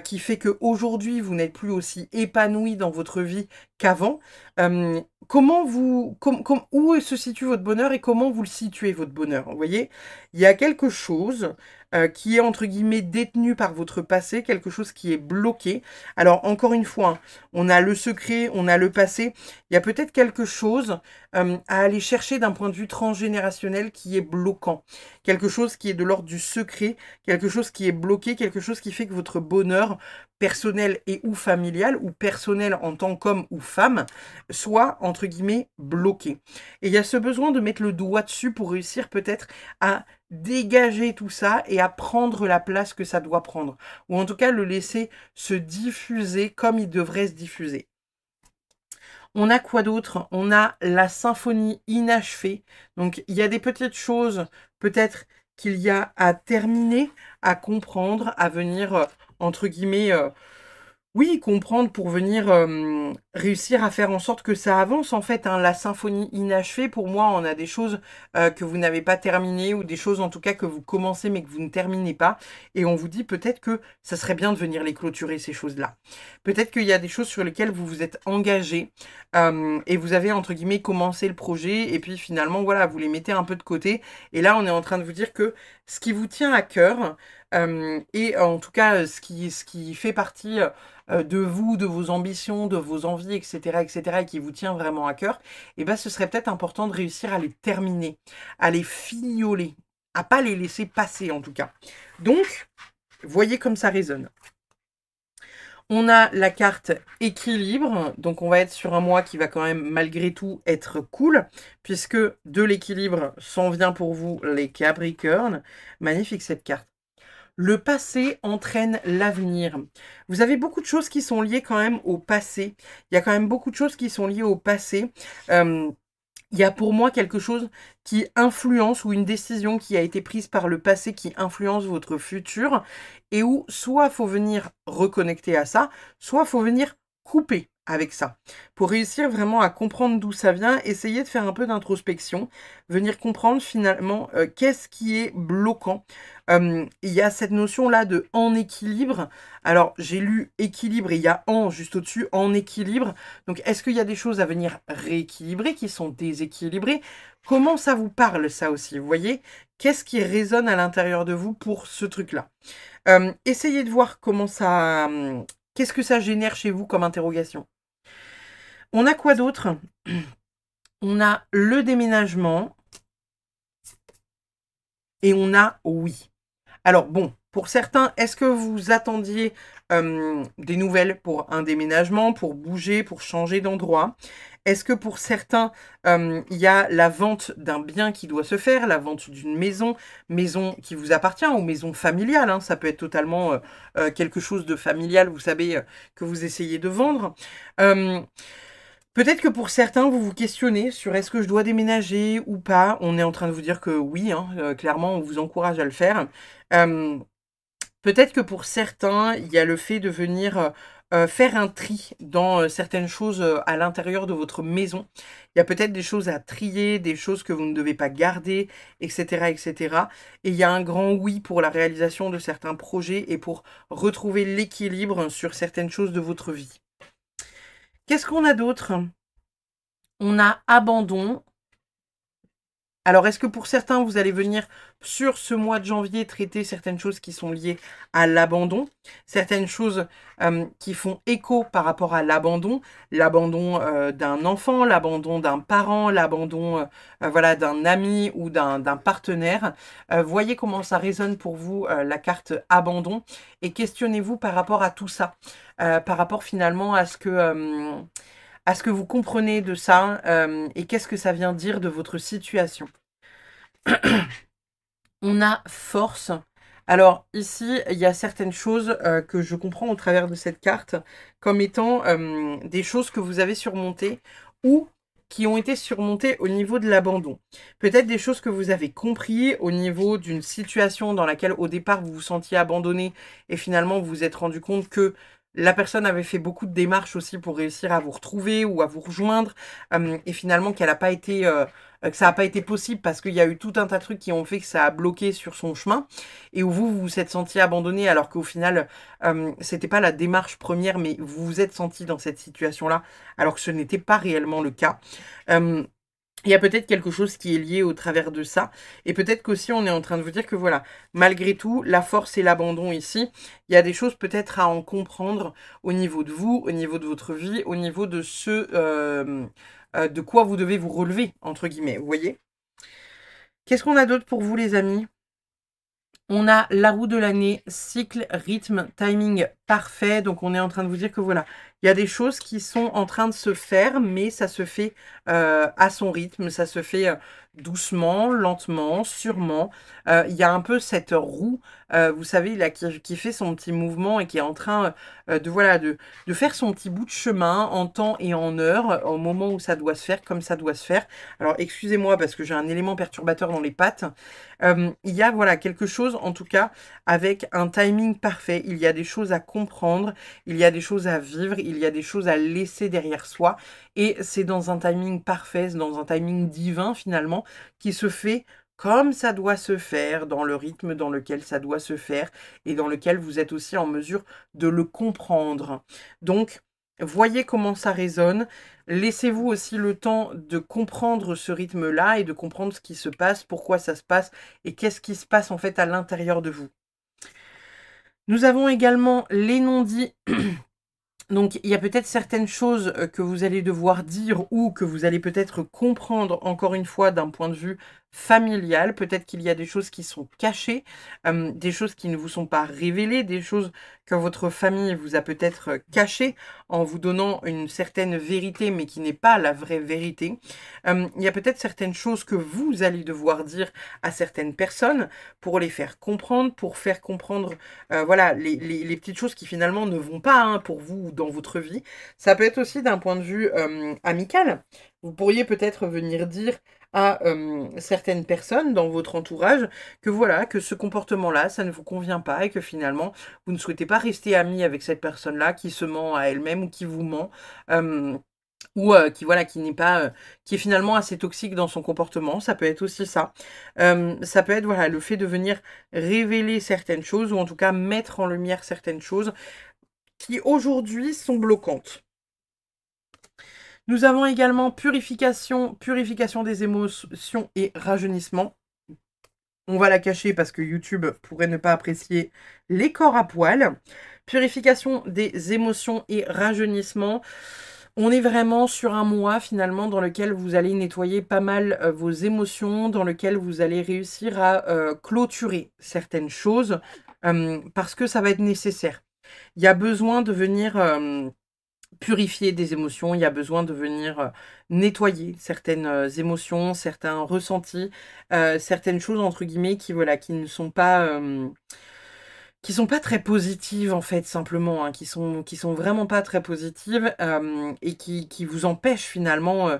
Speaker 1: qui fait qu'aujourd'hui, vous n'êtes plus aussi épanoui dans votre vie qu'avant? Comment vous, où se situe votre bonheur et comment vous le situez, votre bonheur? Vous voyez, il y a quelque chose qui est entre guillemets détenu par votre passé, quelque chose qui est bloqué. Alors encore une fois, hein, on a le secret, on a le passé, il y a peut-être quelque chose à aller chercher d'un point de vue transgénérationnel qui est bloquant, quelque chose qui est de l'ordre du secret, quelque chose qui est bloqué, quelque chose qui fait que votre bonheur personnel et ou familial, ou personnel en tant qu'homme ou femme, soit entre guillemets bloqué. Et il y a ce besoin de mettre le doigt dessus pour réussir peut-être à dégager tout ça et à prendre la place que ça doit prendre. Ou en tout cas le laisser se diffuser comme il devrait se diffuser. On a quoi d'autre? On a la symphonie inachevée. Donc il y a des petites choses peut-être qu'il y a à terminer, à comprendre, à venir entre guillemets oui, comprendre pour venir réussir à faire en sorte que ça avance en fait. Hein. La symphonie inachevée, pour moi, on a des choses que vous n'avez pas terminées ou des choses en tout cas que vous commencez mais que vous ne terminez pas. Et on vous dit peut-être que ça serait bien de venir les clôturer, ces choses-là. Peut-être qu'il y a des choses sur lesquelles vous vous êtes engagé et vous avez entre guillemets commencé le projet et puis finalement, voilà, vous les mettez un peu de côté. Et là, on est en train de vous dire que ce qui vous tient à cœur et en tout cas ce qui fait partie de vous, de vos ambitions, de vos envies, etc., et qui vous tient vraiment à cœur, et ben ce serait peut-être important de réussir à les terminer, à les fignoler, à pas les laisser passer en tout cas. Donc, voyez comme ça résonne. On a la carte équilibre, donc on va être sur un mois qui va quand même malgré tout être cool, puisque de l'équilibre s'en vient pour vous les Capricornes. Magnifique cette carte. Le passé entraîne l'avenir. Vous avez beaucoup de choses qui sont liées quand même au passé. Il y a quand même beaucoup de choses qui sont liées au passé. Il y a pour moi quelque chose qui influence ou une décision qui a été prise par le passé qui influence votre futur et où soit il faut venir reconnecter à ça, soit il faut venir couper avec ça. Pour réussir vraiment à comprendre d'où ça vient, essayez de faire un peu d'introspection, venir comprendre finalement qu'est-ce qui est bloquant. Il y a cette notion-là de en équilibre. Alors, j'ai lu équilibre et il y a en juste au-dessus, en équilibre. Donc, est-ce qu'il y a des choses à venir rééquilibrer qui sont déséquilibrées? Comment ça vous parle, ça aussi? Vous voyez? Qu'est-ce qui résonne à l'intérieur de vous pour ce truc-là? Essayez de voir comment ça... qu'est-ce que ça génère chez vous comme interrogation? On a quoi d'autre? On a le déménagement et on a oui. Alors bon, pour certains, est-ce que vous attendiez des nouvelles pour un déménagement, pour bouger, pour changer d'endroit? Est-ce que pour certains, il y a la vente d'un bien qui doit se faire, la vente d'une maison, maison qui vous appartient ou maison familiale, hein, ça peut être totalement quelque chose de familial, vous savez, que vous essayez de vendre. Peut-être que pour certains, vous vous questionnez sur est-ce que je dois déménager ou pas. On est en train de vous dire que oui, hein, clairement, on vous encourage à le faire. Peut-être que pour certains, il y a le fait de venir faire un tri dans certaines choses à l'intérieur de votre maison. Il y a peut-être des choses à trier, des choses que vous ne devez pas garder, etc., etc. Et il y a un grand oui pour la réalisation de certains projets et pour retrouver l'équilibre sur certaines choses de votre vie. Qu'est-ce qu'on a d'autre? On a abandon. Alors, est-ce que pour certains, vous allez venir sur ce mois de janvier traiter certaines choses qui sont liées à l'abandon, certaines choses qui font écho par rapport à l'abandon d'un enfant, l'abandon d'un parent, l'abandon voilà, d'un ami ou d'un partenaire. Voyez comment ça résonne pour vous la carte abandon et questionnez-vous par rapport à tout ça, par rapport finalement à ce que vous comprenez de ça et qu'est-ce que ça vient dire de votre situation. On a force. Alors ici, il y a certaines choses que je comprends au travers de cette carte comme étant des choses que vous avez surmontées ou qui ont été surmontées au niveau de l'abandon. Peut-être des choses que vous avez compris au niveau d'une situation dans laquelle au départ vous vous sentiez abandonné et finalement vous vous êtes rendu compte que la personne avait fait beaucoup de démarches aussi pour réussir à vous retrouver ou à vous rejoindre et finalement qu'elle n'a pas été... que ça n'a pas été possible parce qu'il y a eu tout un tas de trucs qui ont fait que ça a bloqué sur son chemin et où vous vous êtes senti abandonné alors qu'au final, c'était pas la démarche première, mais vous vous êtes senti dans cette situation-là alors que ce n'était pas réellement le cas. Il y a peut-être quelque chose qui est lié au travers de ça. Et peut-être qu'aussi on est en train de vous dire que voilà, malgré tout, la force et l'abandon ici, il y a des choses peut-être à en comprendre au niveau de vous, au niveau de votre vie, au niveau de ce de quoi vous devez vous relever, entre guillemets, vous voyez? Qu'est-ce qu'on a d'autre pour vous les amis? On a la roue de l'année, cycle, rythme, timing parfait. Donc, on est en train de vous dire que voilà, il y a des choses qui sont en train de se faire, mais ça se fait à son rythme, ça se fait doucement, lentement, sûrement. Il y a un peu cette roue, vous savez, là, qui fait son petit mouvement et qui est en train voilà, de faire son petit bout de chemin en temps et en heure, au moment où ça doit se faire, comme ça doit se faire. Alors, excusez-moi parce que j'ai un élément perturbateur dans les pattes. Il y a voilà quelque chose en tout cas avec un timing parfait, il y a des choses à comprendre, il y a des choses à vivre, il y a des choses à laisser derrière soi et c'est dans un timing parfait, c'est dans un timing divin finalement qui se fait comme ça doit se faire, dans le rythme dans lequel ça doit se faire et dans lequel vous êtes aussi en mesure de le comprendre. Donc, voyez comment ça résonne. Laissez-vous aussi le temps de comprendre ce rythme-là et de comprendre ce qui se passe, pourquoi ça se passe et qu'est-ce qui se passe en fait à l'intérieur de vous. Nous avons également les non-dits. Donc, il y a peut-être certaines choses que vous allez devoir dire ou que vous allez peut-être comprendre, encore une fois, d'un point de vue familial. Peut-être qu'il y a des choses qui sont cachées, des choses qui ne vous sont pas révélées, des choses que votre famille vous a peut-être cachées en vous donnant une certaine vérité, mais qui n'est pas la vraie vérité. Il y a peut-être certaines choses que vous allez devoir dire à certaines personnes pour les faire comprendre, pour faire comprendre voilà, les petites choses qui finalement ne vont pas hein, pour vous ou dans votre vie. Ça peut être aussi d'un point de vue amical. Vous pourriez peut-être venir dire à certaines personnes dans votre entourage que voilà, que ce comportement-là, ça ne vous convient pas et que finalement, vous ne souhaitez pas rester ami avec cette personne-là qui se ment à elle-même ou qui vous ment. Ou qui voilà, qui n'est pas, qui est finalement assez toxique dans son comportement, ça peut être aussi ça. Ça peut être voilà, le fait de venir révéler certaines choses ou en tout cas mettre en lumière certaines choses qui aujourd'hui sont bloquantes. Nous avons également purification des émotions et rajeunissement. On va la cacher parce que YouTube pourrait ne pas apprécier les corps à poil. Purification des émotions et rajeunissement. On est vraiment sur un mois finalement dans lequel vous allez nettoyer pas mal vos émotions, dans lequel vous allez réussir à clôturer certaines choses parce que ça va être nécessaire. Il y a besoin de venir purifier des émotions, il y a besoin de venir nettoyer certaines émotions, certains ressentis, certaines choses entre guillemets qui voilà, qui ne sont pas qui sont pas très positives en fait simplement, hein, qui sont vraiment pas très positives et qui vous empêchent finalement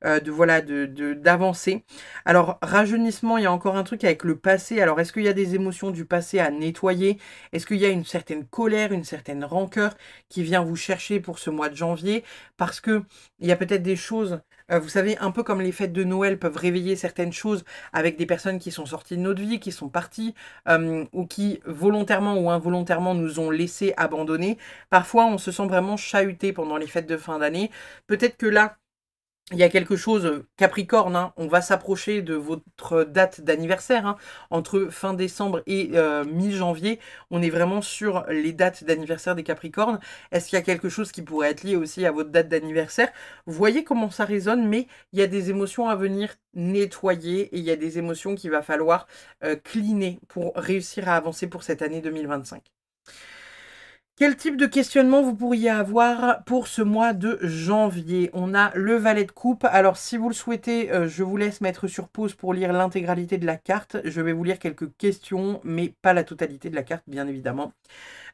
Speaker 1: de voilà d'avancer. Alors rajeunissement, il y a encore un truc avec le passé. Alors est-ce qu'il y a des émotions du passé à nettoyer? Est-ce qu'il y a une certaine colère, une certaine rancœur qui vient vous chercher pour ce mois de janvier? Parce que il y a peut-être des choses, vous savez, un peu comme les fêtes de Noël peuvent réveiller certaines choses avec des personnes qui sont sorties de notre vie, qui sont parties, ou qui volontairement ou involontairement nous ont laissé abandonner. Parfois, on se sent vraiment chahuté pendant les fêtes de fin d'année. Peut-être que là, il y a quelque chose, Capricorne, hein, on va s'approcher de votre date d'anniversaire, hein, entre fin décembre et mi-janvier, on est vraiment sur les dates d'anniversaire des Capricornes. Est-ce qu'il y a quelque chose qui pourrait être lié aussi à votre date d'anniversaire? Vous voyez comment ça résonne, mais il y a des émotions à venir nettoyer et il y a des émotions qu'il va falloir cleaner pour réussir à avancer pour cette année 2025. Quel type de questionnement vous pourriez avoir pour ce mois de janvier? On a le valet de coupe. Alors, si vous le souhaitez, je vous laisse mettre sur pause pour lire l'intégralité de la carte. Je vais vous lire quelques questions, mais pas la totalité de la carte, bien évidemment.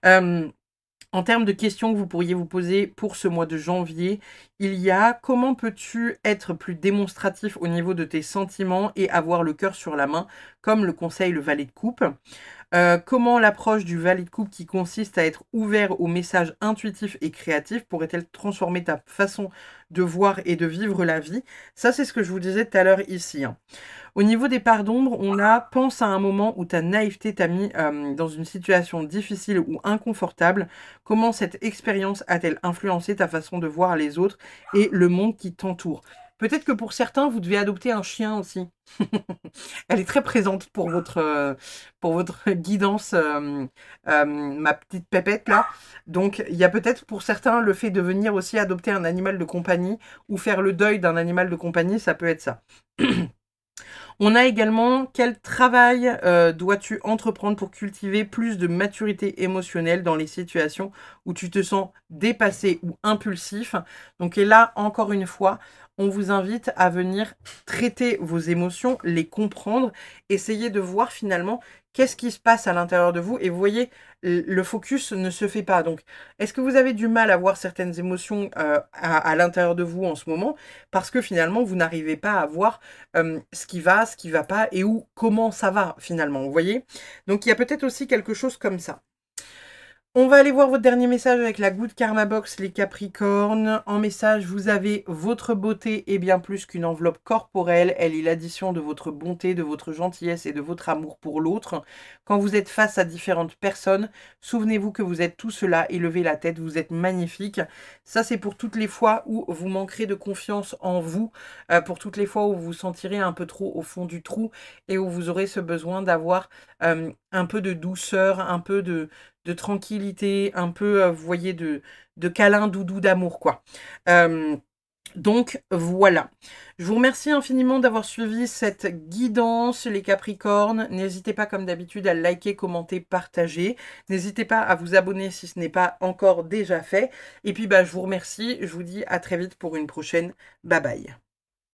Speaker 1: En termes de questions que vous pourriez vous poser pour ce mois de janvier, il y a comment peux-tu être plus démonstratif au niveau de tes sentiments et avoir le cœur sur la main, comme le conseille le valet de coupe? Comment l'approche du valet de coupe qui consiste à être ouvert aux messages intuitifs et créatifs pourrait-elle transformer ta façon de voir et de vivre la vie? Ça, c'est ce que je vous disais tout à l'heure ici, hein. Au niveau des parts d'ombre, on a pense à un moment où ta naïveté t'a mis dans une situation difficile ou inconfortable. Comment cette expérience a-t-elle influencé ta façon de voir les autres et le monde qui t'entoure? Peut-être que pour certains, vous devez adopter un chien aussi. Elle est très présente pour votre guidance, ma petite pépette là. Donc, il y a peut-être pour certains le fait de venir aussi adopter un animal de compagnie ou faire le deuil d'un animal de compagnie, ça peut être ça. On a également quel travail dois-tu entreprendre pour cultiver plus de maturité émotionnelle dans les situations où tu te sens dépassé ou impulsif. Donc et là, encore une fois, on vous invite à venir traiter vos émotions, les comprendre, essayer de voir finalement qu'est-ce qui se passe à l'intérieur de vous. Et vous voyez, le focus ne se fait pas. Donc, est-ce que vous avez du mal à voir certaines émotions à l'intérieur de vous en ce moment parce que finalement, vous n'arrivez pas à voir ce qui va pas et où, comment ça va finalement, vous voyez? Donc il y a peut-être aussi quelque chose comme ça. On va aller voir votre dernier message avec la Good Karma Box, les Capricornes. En message, vous avez votre beauté est bien plus qu'une enveloppe corporelle. Elle est l'addition de votre bonté, de votre gentillesse et de votre amour pour l'autre. Quand vous êtes face à différentes personnes, souvenez-vous que vous êtes tout cela et levez la tête, vous êtes magnifique. Ça, c'est pour toutes les fois où vous manquerez de confiance en vous, pour toutes les fois où vous vous sentirez un peu trop au fond du trou et où vous aurez ce besoin d'avoir un peu de douceur, un peu de tranquillité, un peu, vous voyez, de câlin, doudou, d'amour, quoi. Donc voilà. Je vous remercie infiniment d'avoir suivi cette guidance, les Capricornes. N'hésitez pas, comme d'habitude, à liker, commenter, partager. N'hésitez pas à vous abonner si ce n'est pas encore déjà fait. Et puis, bah, je vous remercie. Je vous dis à très vite pour une prochaine. Bye bye.